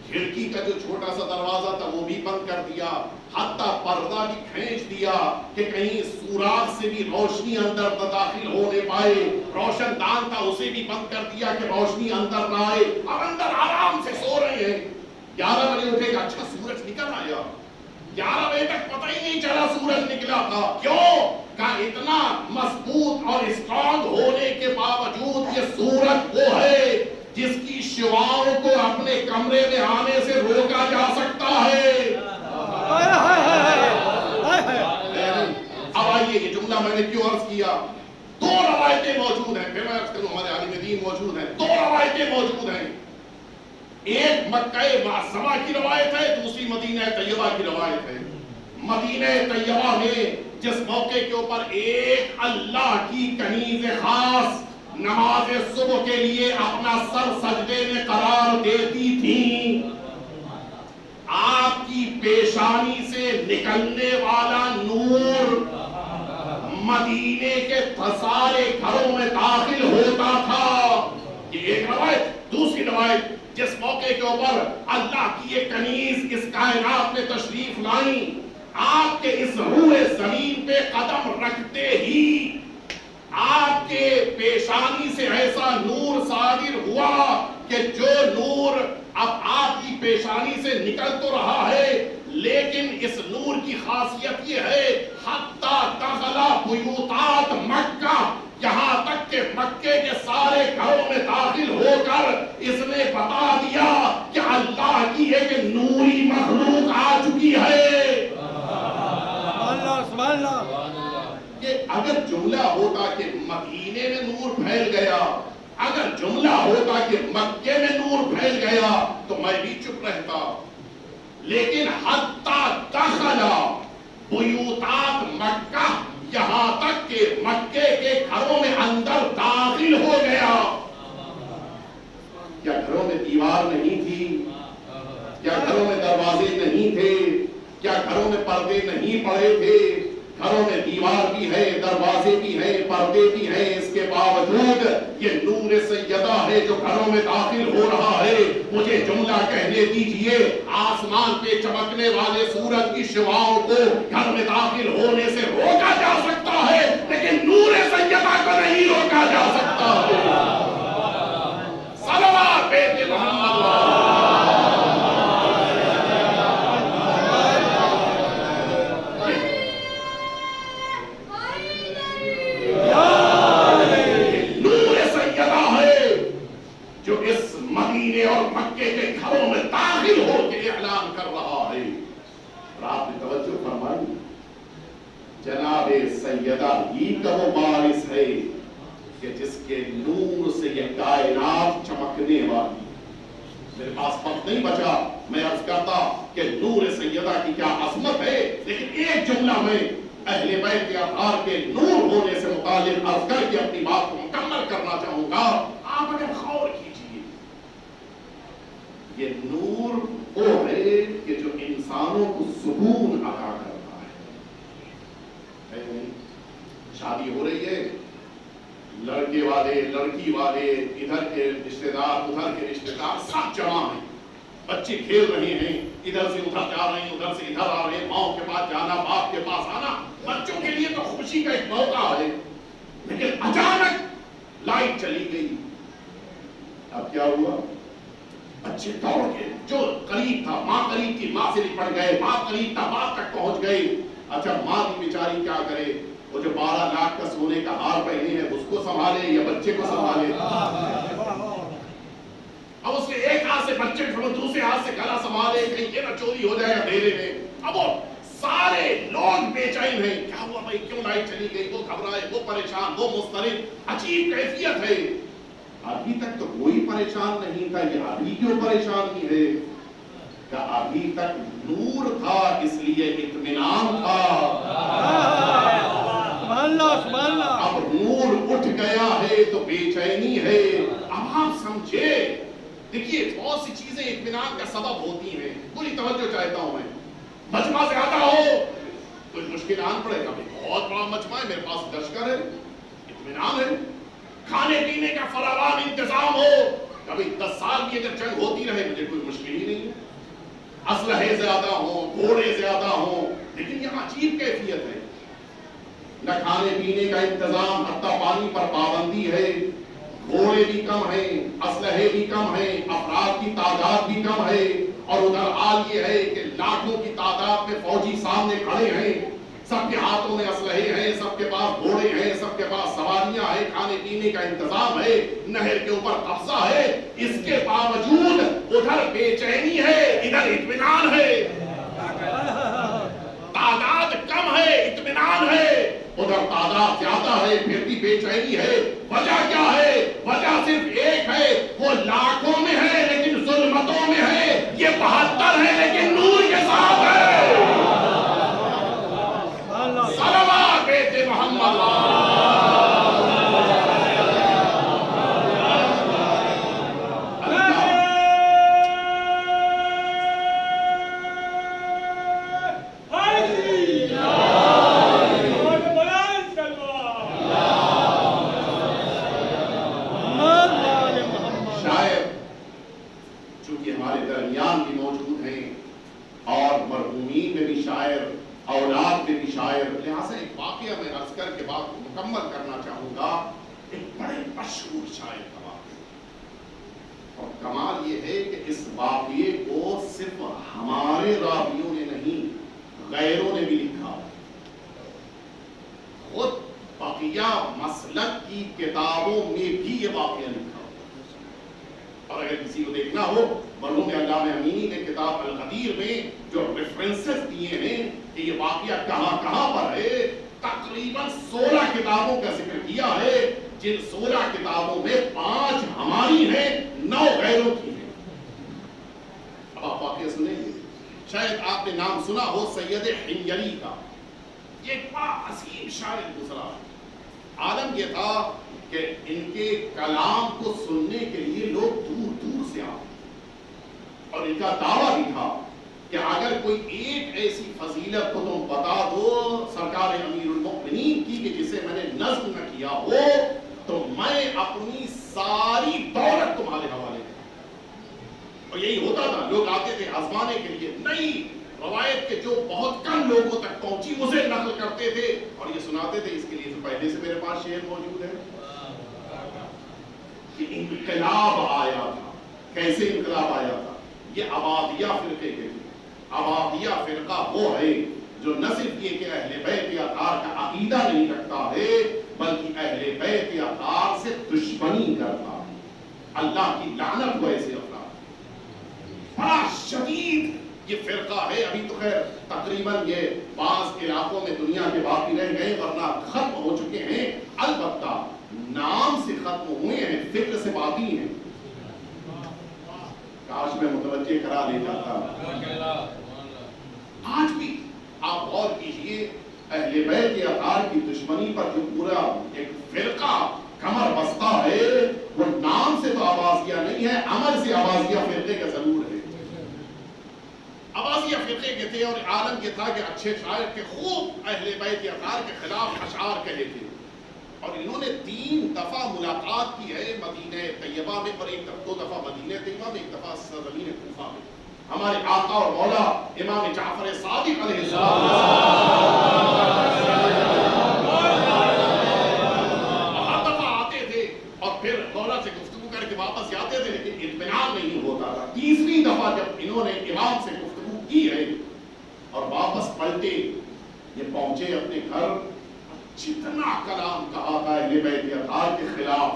Speaker 1: کھڑکی کا جو چھوٹا سا دروازہ تھا وہ بھی بند کر دیا، حتیٰ پردہ بھی کھینچ دیا کہ کہیں سوراخ سے بھی روشنی اندر نہ داخل ہونے پائے. روشن دان تھا اسے بھی بند کر دیا کہ روشنی اندر نہ آئے. اب اندر آرام سے سو رہے ہیں. 11 بجے اٹھے گا، اچھا سورج نکل آیا. 11 بجے تک پتہ ہی نہیں چلا سورج نکلا تھا. کیوں؟ کہ اتنا مضبوط اور اسٹرانگ ہونے کے باوجود یہ سورج وہ ہے جس کی شعاؤں کو اپنے کمرے میں آنے سے روکا جا سکتا ہے. اب آئیے یہ جملہ میں نے کیوں عرض کیا؟ 2 روایتیں موجود ہیں، پھر میں عرض کروں ہمارے عالم دین موجود ہیں. 2 روایتیں موجود ہیں، ایک مکہ معظمہ کی روایت ہے، دوسری مدینہ طیبہ کی روایت ہے. مدینہ طیبہ میں جس موقع کے اوپر ایک اللہ کی کنیز خاص نماز صبح کے لیے اپنا سر سجدے میں قرار دیتی تھیں، آپ کی پیشانی سے نکلنے والا نور مدینے کے سارے گھروں میں داخل ہوتا تھا۔ یہ ایک روایت۔ دوسری روایت، جس موقع کے اوپر اللہ کی ایک کنیز اس کائنات میں تشریف لائیں، آپ کے اس روئے زمین پہ قدم رکھتے ہی آپ کے پیشانی سے ایسا نور صادر ہوا کہ جو نور اب آپ کی پیشانی سے نکل تو رہا ہے، لیکن اس نور کی خاصیت یہ ہے حتی دخلا بیوتات مکہ، یہاں تک کہ مکے کے سارے گھروں میں داخل ہو کر اس نے بتا دیا کہ اللہ کی ایک نوری مخلوق آ چکی ہے۔
Speaker 2: سبحان اللہ۔
Speaker 1: یہ اگر جملہ ہوتا کہ مدینے میں نور پھیل گیا، اگر جملہ ہوتا کہ مکے میں نور پھیل گیا تو میں بھی چپ رہتا، لیکن حتی دخلا بیوتات مکہ، یہاں تک کہ مکے کے گھروں میں اندر داخل ہو گیا۔ کیا گھروں میں دیوار نہیں تھی؟ کیا گھروں میں دروازے نہیں تھے؟ کیا گھروں میں پردے نہیں پڑے تھے؟ گھروں میں دیوار بھی ہے، دروازے بھی ہیں، پردے بھی ہیں، اس کے باوجود یہ نور سیدہ ہے جو گھروں میں داخل ہو رہا ہے۔ مجھے جملہ کہنے دیجئے، آسمان پہ چمکنے والے سورج کی شعاؤں کو گھر میں داخل ہونے سے روکا جا سکتا ہے، لیکن نور سیدہ کو نہیں روکا جا سکتا ہے۔ صلوات بیت محمد۔ اور مکے کے گھروں میں داخل ہو کے اعلان کر رہا ہے۔ اور آپ نے توجہ فرمائی، جناب سیدہ ہی کا وہ وارث ہے کہ جس کے نور سے یہ کائنات چمکنے والی۔ میرے پاس وقت نہیں بچا، میں عرض کرتا کہ نور سیدہ کی کیا عظمت ہے، لیکن ایک جملہ میں اہل بیت کے اطہار کے نور ہونے سے متعلق عرض کر کے اپنی بات کو مکمل کرنا چاہوں گا۔ آپ اگر غور کیجیے، یہ نور وہ ہے کہ جو انسانوں کو سکون عطا کرتا ہے۔ شادی ہو رہی ہے، لڑکے والے، لڑکی والے، ادھر کے رشتہ دار، ادھر کے رشتہ دار، سب جمع ہیں، بچے کھیل رہے ہیں، ادھر سے ادھر جا رہے ہیں، ادھر سے ادھر آ رہے ہیں، ماں کے پاس جانا، باپ کے پاس آنا، بچوں کے لیے تو خوشی کا ایک موقع ہے۔ لیکن اچانک لائٹ چلی گئی، اب کیا ہوا؟ بچے دوڑ کے، جو قریب تھا، ماں قریب تھی، ماں سے لپٹ گئے، باپ قریب تھا، باپ تک پہنچ گئے۔ اچھا ماں کی بیچاری کیا کرے؟ وہ جو 12 لاکھ کا سونے کا ہار پہنے ہے، اس کو سنبھالے یا بچے کو سنبھالے؟ اب اس نے ایک ہاتھ سے بچے کو، دوسرے ہاتھ سے گلا سنبھالے، کہیں یہ نہ چوری ہو جائے اندھیرے میں۔ اب وہ سارے لوگ بے چین ہیں، کیا ہوا بھائی، کیوں لائٹ چلی گئی؟ وہ گھبرائے، وہ پریشان، وہ مضطرب، عجیب کیفیت ہے۔ ابھی تک تو کوئی پریشان نہیں تھا، یہ ابھی کیوں پریشانی ہے؟ کہ ابھی تک نور تھا، اس لیے اطمینان تھا۔
Speaker 2: سبحان اللہ۔
Speaker 1: اب نور اٹھ گیا ہے تو بے چینی ہے۔ اب آپ سمجھے، دیکھیے بہت سی چیزیں اطمینان کا سبب ہوتی ہیں۔ پوری توجہ چاہتا ہوں میں۔ مجمع زیادہ ہو، کوئی مشکل آن پڑے، کبھی بہت بڑا مجمع ہے، میرے پاس لشکر ہے، اطمینان ہے۔ کھانے پینے کا فراوان انتظام ہو، کبھی 10 سال بھی اگر جنگ ہوتی رہے، مجھے کوئی مشکل ہی نہیں ہے۔ اسلحے زیادہ ہوں، گھوڑے زیادہ ہوں، لیکن یہ عجیب کیفیت ہے، نہ کھانے پینے کا انتظام، حتی پانی پر پابندی ہے، گھوڑے بھی کم ہیں، اسلحے بھی کم ہیں، افراد کی تعداد بھی کم ہے، اور ادھر حال یہ ہے کہ لاکھوں کی تعداد میں فوجی سامنے کھڑے ہیں، سب کے ہاتھوں میں اسلحے ہیں، سب کے پاس گھوڑے ہیں، سب کے پاس سواریاں ہیں، کھانے پینے کا انتظام ہے، نہر کے اوپر قبضہ ہے۔ اس کے باوجود ادھر بے چینی ہے، ادھر اطمینان ہے۔ تعداد کم ہے، اطمینان ہے، ادھر تعداد زیادہ ہے، پھر بھی بے چینی ہے۔ وجہ کیا ہے؟ وجہ صرف ایک ہے، وہ لاکھوں میں ہے لیکن ظلمتوں میں ہے، یہ 72 ہے لیکن نور کے ساتھ ہے۔ صلوات بیت محمد۔ بیان بھی موجود ہیں اور مرحومین میں بھی شاعر، اولاد میں بھی شاعر. لہٰذا ایک واقعہ میں عرض کر کے بات کو مکمل کرنا چاہوں گا. ایک بڑے مشہور شاعر کا واقعہ، اور کمال یہ ہے کہ اس واقعے کو صرف ہمارے راویوں نے نہیں غیروں نے بھی لکھا. خود بقیہ مسلک کی کتابوں میں بھی یہ واقعہ لکھا. اور اگر کسی کو دیکھنا ہو، مرحوم علامہ امینی نے کتاب الغدیر میں جو ریفرنسز دیے ہیں کہ یہ واقعہ کہاں کہاں پر ہے، تقریباً 16 کتابوں کا ذکر کیا ہے، جن 16 کتابوں میں 5 ہماری ہیں، 9 غیروں کی ہیں. اب آپ واقعہ سنیں گے. شاید آپ نے نام سنا ہو سید حنجلی کا. یہ ایک بڑا عظیم شاعر گزرا. عالم یہ تھا کہ ان کے کلام کو سننے کے لیے لوگ دور دور سے آتے، اور ان کا دعویٰ بھی تھا کہ اگر کوئی ایک ایسی فضیلت کو تم بتا دو سرکار امیر المؤمنین کی کہ جسے میں نے نظم نہ کیا ہو، تو میں اپنی ساری دولت تمہارے حوالے دوں. اور یہی ہوتا تھا. لوگ آتے تھے آزمانے کے لیے. نئی روایت کے جو بہت کم لوگوں تک پہنچی اسے نقل کرتے تھے اور یہ سناتے تھے. اس کے لیے تو پہلے سے میرے پاس شعر موجود ہے کہ انقلاب آیا تھا. کیسے انقلاب آیا تھا؟ یہ عبادیہ فرقے کے تھے. عبادیہ فرقہ وہ ہے جو نہ صرف یہ کہ اہل بیت اطہار کا عقیدہ نہیں رکھتا ہے بلکہ اہل بیت اطہار سے دشمنی کرتا ہے. اللہ کی لعنت ہو ایسے افراد. بڑا شدید یہ فرقہ ہے. ابھی تو خیر تقریباً یہ بعض علاقوں میں دنیا کے باقی رہ گئے ورنہ ختم ہو چکے ہیں. البتہ نام سے ختم ہوئے ہیں، فکر سے باقی ہیں. کاش میں متوجہ کرا لے جاتا. آج بھی آپ غور کیجئے، اہل بیت اطہار کی دشمنی پر جو پورا ایک فرقہ کمر بستہ ہے، وہ نام سے تو عباسیہ نہیں ہے، عمل سے عباسیہ فرقے کا ضرور ہے. عباسیہ فرقے کے تھے اور عالم یہ تھا کہ اچھے شاعر کے خوب اہل بیت اطہار کے خلاف اشعار کہے تھے. اور انہوں نے 3 دفعہ ملاقات کی ہے مدینہ طیبہ میں، اور 2 دفعہ مدینہ طیبہ میں، 1 دفعہ سرزمین کوفہ میں. ہمارے آقا اور مولا امام جعفر صادق علیہ السلام ہر دفعہ آتے تھے اور پھر مولا سے گفتگو کر کے واپس جاتے تھے، لیکن اطمینان نہیں ہوتا تھا. 3ری دفعہ جب انہوں نے امام سے گفتگو کی ہے اور واپس پلٹے، یہ پہنچے اپنے گھر، جتنا کلام کہا تھا اہل بیت اطہار کے خلاف،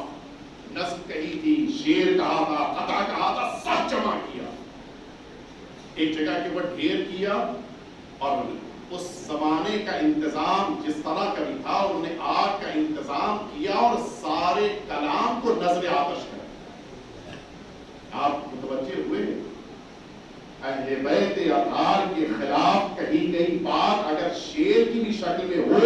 Speaker 1: نظم کہی تھی، شعر کہا تھا، قطع کہا تھا، سب جمع کیا ایک جگہ کے اوپر ڈھیر کیا. اور اس زمانے کا انتظام جس طرح کا بھی تھا، انہوں نے آگ کا انتظام کیا اور سارے کلام کو نظر آتش کر. آپ متوجہ ہوئے؟ اہل بیت اطہار کے خلاف کہی گئی بات اگر شعر کی بھی شکل میں ہو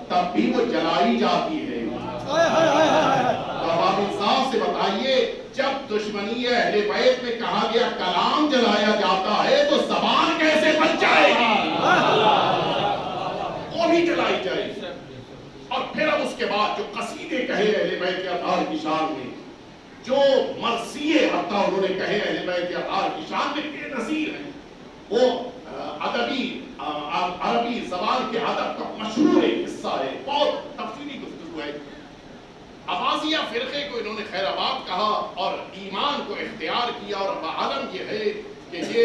Speaker 1: تب بھی وہ جلائی جاتی ہے. آپ انصاف سے بتائیے، جب دشمنی اہل بیت میں کہا گیا کلام جلایا جاتا ہے تو زبان کیسے بچ جائے گی؟ وہ بھی جلائی جائے گی. اور پھر اب اس کے بعد جو قصیدے کہے اہل بیت اطہار کی شان میں، جو مرثیے حتیٰ انہوں نے کہے اہل بیت اطہار کی شان میں، بے نظیر ہیں. وہ ادبی عربی زبان کے ادب کا مشہور ایک حصہ ہے، بہت تفصیلی گفتگو ہے. عباسیہ فرقے کو انہوں نے خیر آباد کہا اور ایمان کو اختیار کیا. اور عالم یہ ہے کہ یہ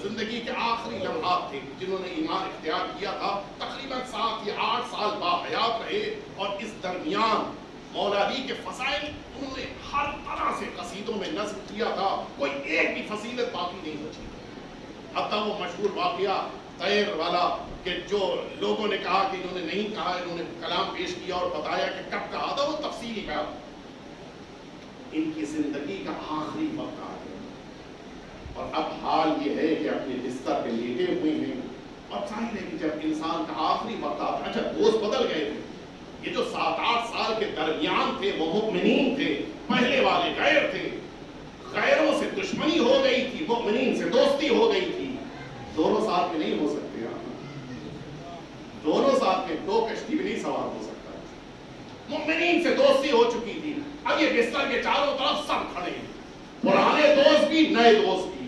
Speaker 1: زندگی کے آخری لمحات تھے جنہوں نے ایمان اختیار کیا تھا. تقریباً 7 یا 8 سال باحیات رہے اور اس درمیان مولا علی کے فضائل انہوں نے ہر طرح سے قصیدوں میں نظم کیا تھا. کوئی ایک بھی فضیلت باقی نہیں بچی. حتیٰ وہ مشہور واقعہ طیر والا کہ جو لوگوں نے کہا کہ انہوں نے نہیں کہا، انہوں نے کلام پیش کیا اور بتایا کہ کب کہا تھا، وہ تفصیلی کہا. ان کی زندگی کا آخری وقت آ گیا اور اب حال یہ ہے کہ اپنے بستر پہ لیٹے ہوئے ہیں. اور ظاہر ہے کہ جب انسان کا آخری وقت آتا ہے، اچھا دوست بدل گئے تھے. یہ جو 7-8 سال کے درمیان تھے وہ مؤمنین تھے، پہلے والے غیر تھے. غیروں سے دشمنی ہو گئی تھی، مؤمنین سے دوستی ہو گئی تھی. دونوں ساتھ میں نہیں ہو سکتے. دونوں ساتھ میں 2 کشتی میں نہیں سوار ہو سکتا. مؤمنین سے دوستی ہو چکی تھی. اب یہ بستر کے چاروں طرف سب کھڑے ہیں، پرانے دوست بھی نئے دوست بھی.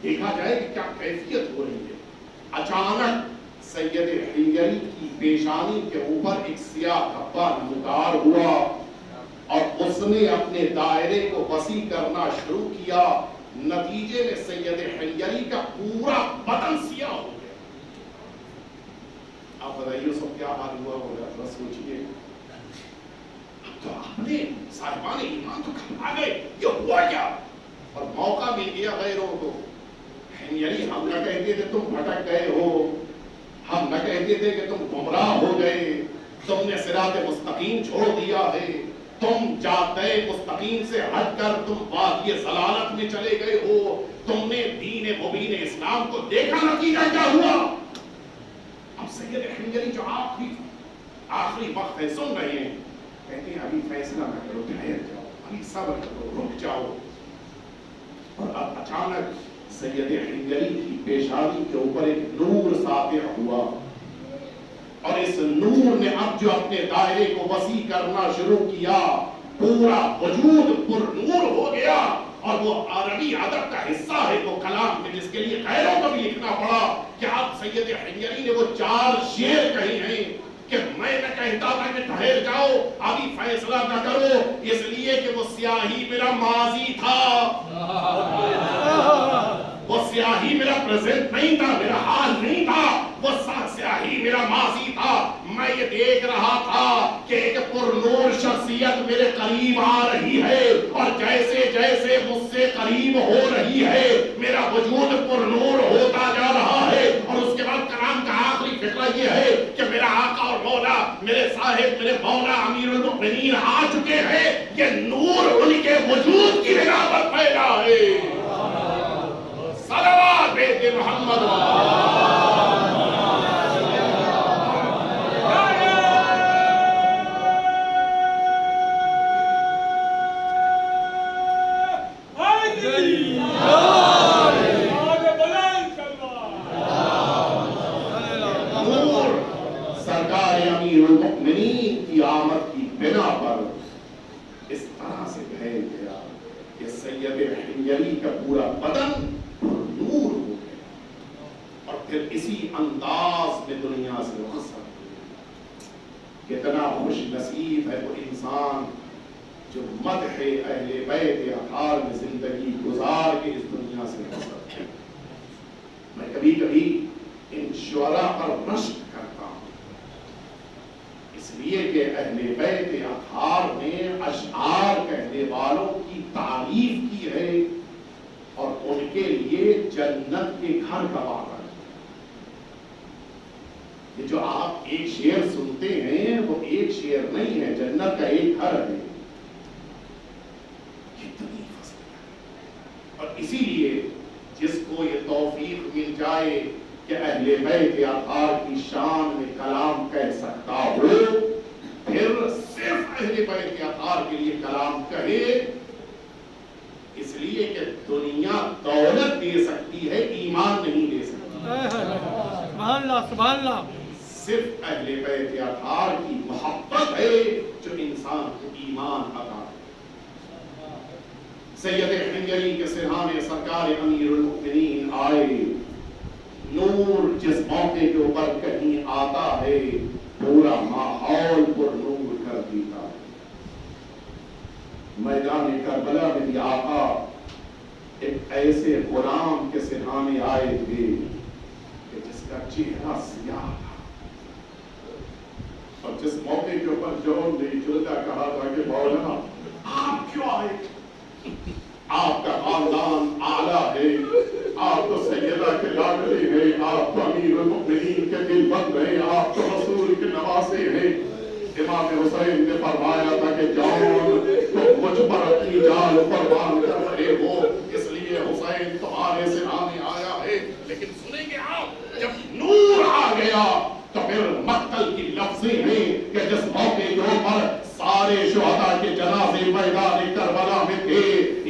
Speaker 1: دیکھا جائے کہ کیا کیفیت ہو رہی ہے۔ اچانک سید حنگری کی پیشانی کے اوپر ایک سیاہ دھبا نمودار ہوا اور اس نے اپنے دائرے کو وسیع کرنا شروع کیا۔ نتیجے میں سید حنگری کا پورا بدن سیاہ ہو گیا۔ آپ بتائیے سب کیا حال ہوا ہوگا، ذرا سوچئے۔ اب تو آپ نے صاحبان ایمان تو کھا گئے، یہ ہوا کیا؟ اور موقع مل گیا غیروں کو۔ حنگری ہم نہ کہتے تھے تم بھٹک گئے ہو، ہم نہ کہتے تھے کہ تم گمراہ ہو گئے، تم نے صراط مستقیم چھوڑ دیا ہے، تم جاتے مستقیم سے ہٹ کر تم وادی ضلالت میں چلے گئے ہو، تم نے دین مبین اسلام کو دیکھا، نتیجہ کیا ہوا؟ اب سید حنگری جو آخری وقت ہے سن رہے ہیں، کہتے ہیں ابھی فیصلہ نہ کرو، ٹھہر جاؤ، ابھی صبر کرو، رک جاؤ۔ اور اب اچانک سید حنگری کی پیشانی کے اوپر ایک نور ساطع ہوا، اور اس نور نے اب جو اپنے دائرے کو وسیع کرنا شروع کیا، پورا وجود پر نور ہو گیا۔ اور وہ عربی ادب کا حصہ ہے وہ کلام میں، جس کے لیے غیروں کو بھی لکھنا پڑا کہ اب سید حنگری نے وہ 4 شعر کہے ہیں کہ میں نہ کہتا تھا کہ ٹھہر جاؤ، ابھی فیصلہ نہ کرو، اس لیے کہ وہ سیاہی میرا ماضی تھا، وہ سیاہی میرا پریزنٹ نہیں تھا، میرا حال نہیں تھا، وہ سیاہی میرا ماضی تھا۔ میں یہ دیکھ رہا تھا کہ ایک پرنور شخصیت میرے قریب آ رہی ہے، اور جیسے جیسے مجھ سے قریب ہو رہی ہے میرا وجود پرنور ہوتا جا رہا ہے۔ اور اس کے بعد کلام کا آخری فقرہ یہ ہے کہ میرا آقا اور مولا، میرے صاحب، میرے مولا امیر المؤمنین آ چکے ہیں، یہ نور ان کے وجود کی بنا پر پھیلا ہے۔ صلوات بیت محمد سرکار امیر المؤمنین کی آمد کی بنا پر اس طرح سے پھیل گیا کہ سید حنگری کا پورا بدن نور ہو گیا، اور پھر اسی انداز میں دنیا سے رخصت ہوئی۔ کتنا خوش نصیب ہے وہ انسان جو مدح اہل بیت اطہار میں زندگی گزار کے اس دنیا سے رخصت ہے۔ میں کبھی کبھی ان شعراء پر رشک کرتا ہوں، اس لیے کہ اہل بیت اطہار نے اشعار کہنے والوں کی تعریف کی ہے، اور ان کے لیے جنت کے گھر کا وعدہ ہے۔ یہ جو آپ ایک شعر سنتے ہیں وہ ایک شعر نہیں ہے، جنت کا ایک گھر ہے، کتنی فضل ہے۔ اور اسی لیے جس کو یہ توفیق مل جائے کہ اہل بیت اطہار کی شان میں کلام کہہ سکتا ہو، پھر صرف اہل بیت اطہار کے لیے کلام کہے، اس لیے کہ دنیا دولت دے سکتی ہے، ایمان نہیں دے سکتی۔
Speaker 2: سبحان اللہ، سبحان اللہ۔
Speaker 1: صرف اہل بیت اطہار کی محبت ہے جو انسان کو ایمان عطا ہے۔ سید حنگری کے سرہانے سرکار امیر المؤمنین آئے، نور جس موقع کے اوپر کہیں آتا ہے پورا ماحول پر نور کر دیتا ہے۔ میدان کربلا میں بھی آقا ایک ایسے غلام کے سرہانے آئے تھے کہ جس کا چہرہ سیاہ تھا، اور جس موقع کے اوپر جون نے جلدہ کہا تھا کہ مولانا آپ کیوں آئے، آپ کا خاندان اعلیٰ ہے، آپ تو سیدہ کے لاڈلے ہیں، آپ تو امیر المؤمنین کے دل بند ہیں، آپ تو رسول کے نواسے ہیں۔ امام حسین نے فرمایا تھا کہ جان تم مجھ پر اپنی جان قربان کر رہے ہو، اس لیے حسین تمہارے سرانے آیا ہے۔ لیکن سنیں گے آپ، جب نور آ گیا تو پھر مقتل کی لفظیں ہیں کہ جس موقع کے اوپر سارے شہداء کے جنازے میدان کربلا میں تھے،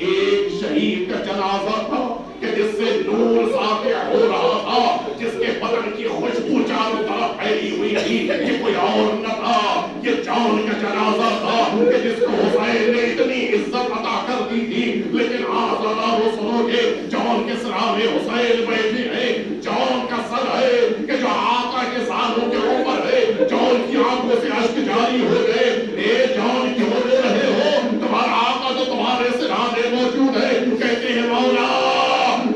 Speaker 1: ایک شہید کا جنازہ تھا کہ جس سے نور ساطع ہو رہا تھا، جس کے بدن کی خوشبو چاروں طرف پھیلی ہوئی تھی، یہ کوئی اور نہ تھا، یہ جان کا جنازہ تھا کہ جس کو حسین نے اتنی عزت عطا کر دی تھی۔ لیکن آج وہ سنو گے جان کے سرانے حسین بیٹھے ہیں، جون کا سر ہے کہ جو آقا کے سالوں کے اوپر ہے، جون کی آنکھوں سے اشک جاری ہو گئے. اے جون کیوں رو رہے ہو؟ تمہارا آقا تو تمہارے سرانے موجود ہے. کہتے ہیں مولا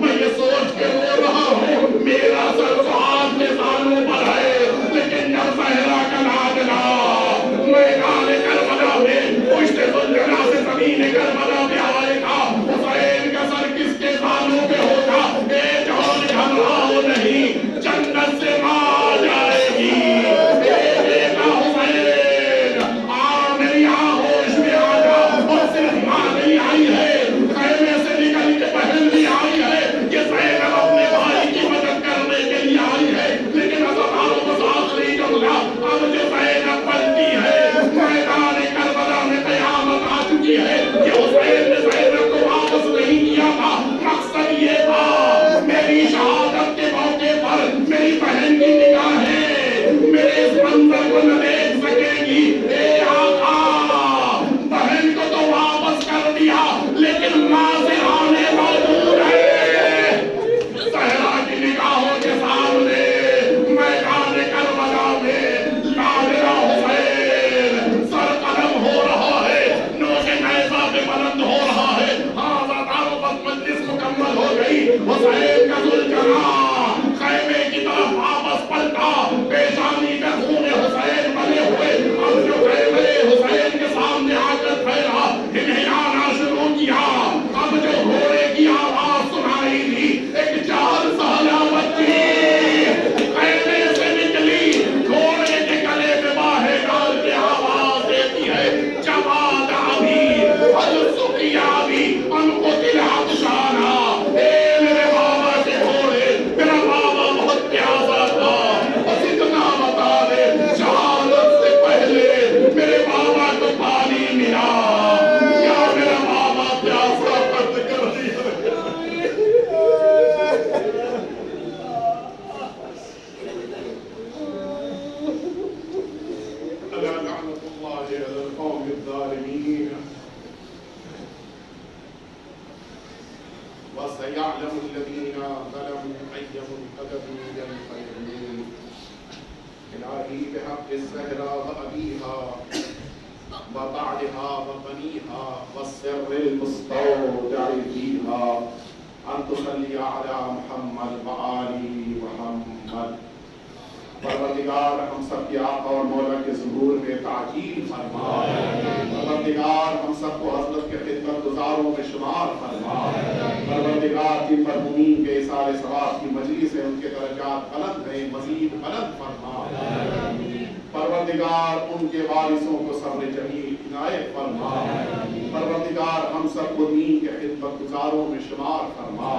Speaker 1: میں یہ سوچ کے رو رہا ہوں میرا سر تو آپ کے سالوں پر ہے، لیکن جب زہرا کا نازلہ میدان کربلا میں پشت ذوالجلال سے زمین کربلا میں آئے گا، حسین کا سر کس کے سالوں پہ ہوگا؟ اے جون گھبراؤ نہیں، جنت سے ماں جائے گی. اے بیٹا حسین آ میری آغوش میں آ جا. اور صرف ماں نہیں آئی ہے، خیمے سے نکل کے بہن بھی آئی ہے. یہ زینب اپنے بھائی کی مدد کرنے کے لیے آئی ہے، لیکن ہزاروں بس آخری جملہ اب جو زینب بنتی ہے میدان کربلا میں قیامت آ چکی ہے. کہ حسین نے زینب کو واپس نہیں کیا تھا، مقصد یہ تھا میری شہادت کے موقع پر میری بہن کی نگاہیں میرے اس منظر کو نہ دیکھ سکے گی. اے آقا بہن کو تو واپس کر دیا لیکن ماں سے آنے موجود ہے. زہرا کی نگاہوں کے سامنے میدان کربلا میں لاڈلا حسین سر قلم ہو رہا ہے، نوش نیزہ پہ بلند ہو رہا ہے. ہاں زاداروں بس مجلس مکمل ہو گئی. حسین کا ذوالجلال خیمے کی طرف واپس پلٹا، پیشانی پہ خون حسین بنے ہوئے. اب جو خیمے حسین کے سامنے آ کر پھیلا ہنہلانا شروع کیا. اب جو گھوڑے کی آواز سنائی دی، ایک 4 سالہ بچی خیمے سے نکلی، گھوڑے کے گلے میں باہیں ڈال کے آواز دیتی ہے جواد ابھی السقیا بھی ان کو دل عطشانا. اے میرے بابا کے گھوڑے، میرا بابا بہت پیاسا تھا، بس اتنا بتا دے شہادت سے پہلے میرے بابا کو پانی ملا یا میرا بابا پیاسا بند کر دیا. لعنت اللہ علی القوم الظالمین. وسيعلم الذين ظلموا أي منقلب ينقلبون. إلهي بحق الزهراء وأبيها وبعدها وبنيها والسر المستودع فيها أن تصلي على محمد وآل محمد. پروردگار ہم سب کے آقا اور مولا کے ظہور میں تعجیل فرما. پروردگار ہم سب کو حضرت کے خدمت گزاروں میں شمار فرما. پروردگار جن مرحومین کے اثار ثواب کی مجلس ہے ان کے درجات بلند ہیں، مزید بلند فرما. پروردگار ان کے وارثوں کو صبر جمیل عنایت فرما. پروردگار ہم سب کو دین کے خدمت گزاروں میں شمار فرما.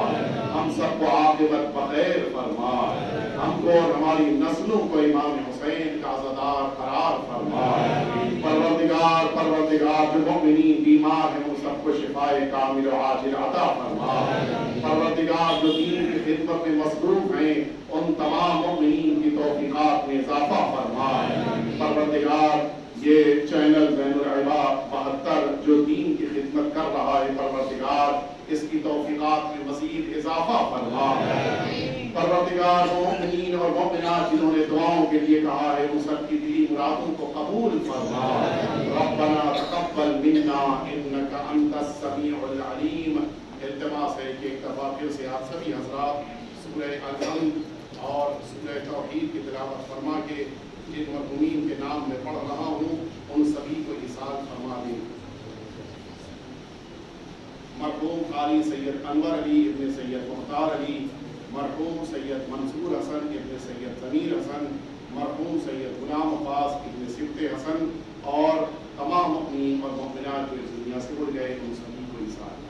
Speaker 1: ہم سب کو عاقبت بخیر فرما. ہم کو اور ہماری نسلوں کو امام حسین کا عزادار قرار فرما. پروردگار جو مومنین بیمار ہیں ان سب کو شفائے کامل و عاجل عطا فرما. پروردگار جو دین کی خدمت میں مصروف ہیں ان تمام مومنین کی توفیقات میں اضافہ فرما. پروردگار یہ چینل زین العباد 72 جو دین کی خدمت کر رہا ہے، پروردگار اس کی توفیقات میں مزید اضافہ فرما. پروردگار مومنین اور مومنات جنہوں نے دعاؤں کے لیے کہا ہے ان سب کی دلی مرادوں کو قبول فرما. ربنا تقبل منا انک انت السمیع العلیم. التماس ہے کہ ایک دفعہ پھر سے آپ سبھی حضرات سورہ الحمد اور سورہ توحید کی تلاوت فرما کے جن مرحومین کے نام میں پڑھ رہا ہوں ان سبھی کو احسان فرما دیں. مرحوم قاری سید انور علی ابن سید مختار علی، مرحوم سید منصور حسن ابن سید ضمیر حسن، مرحوم سید غلام عباس ابن سبط حسن اور تمام مؤمنین اور مؤمنات جو اس دنیا سے اڑ گئے ان سبھی کو احسان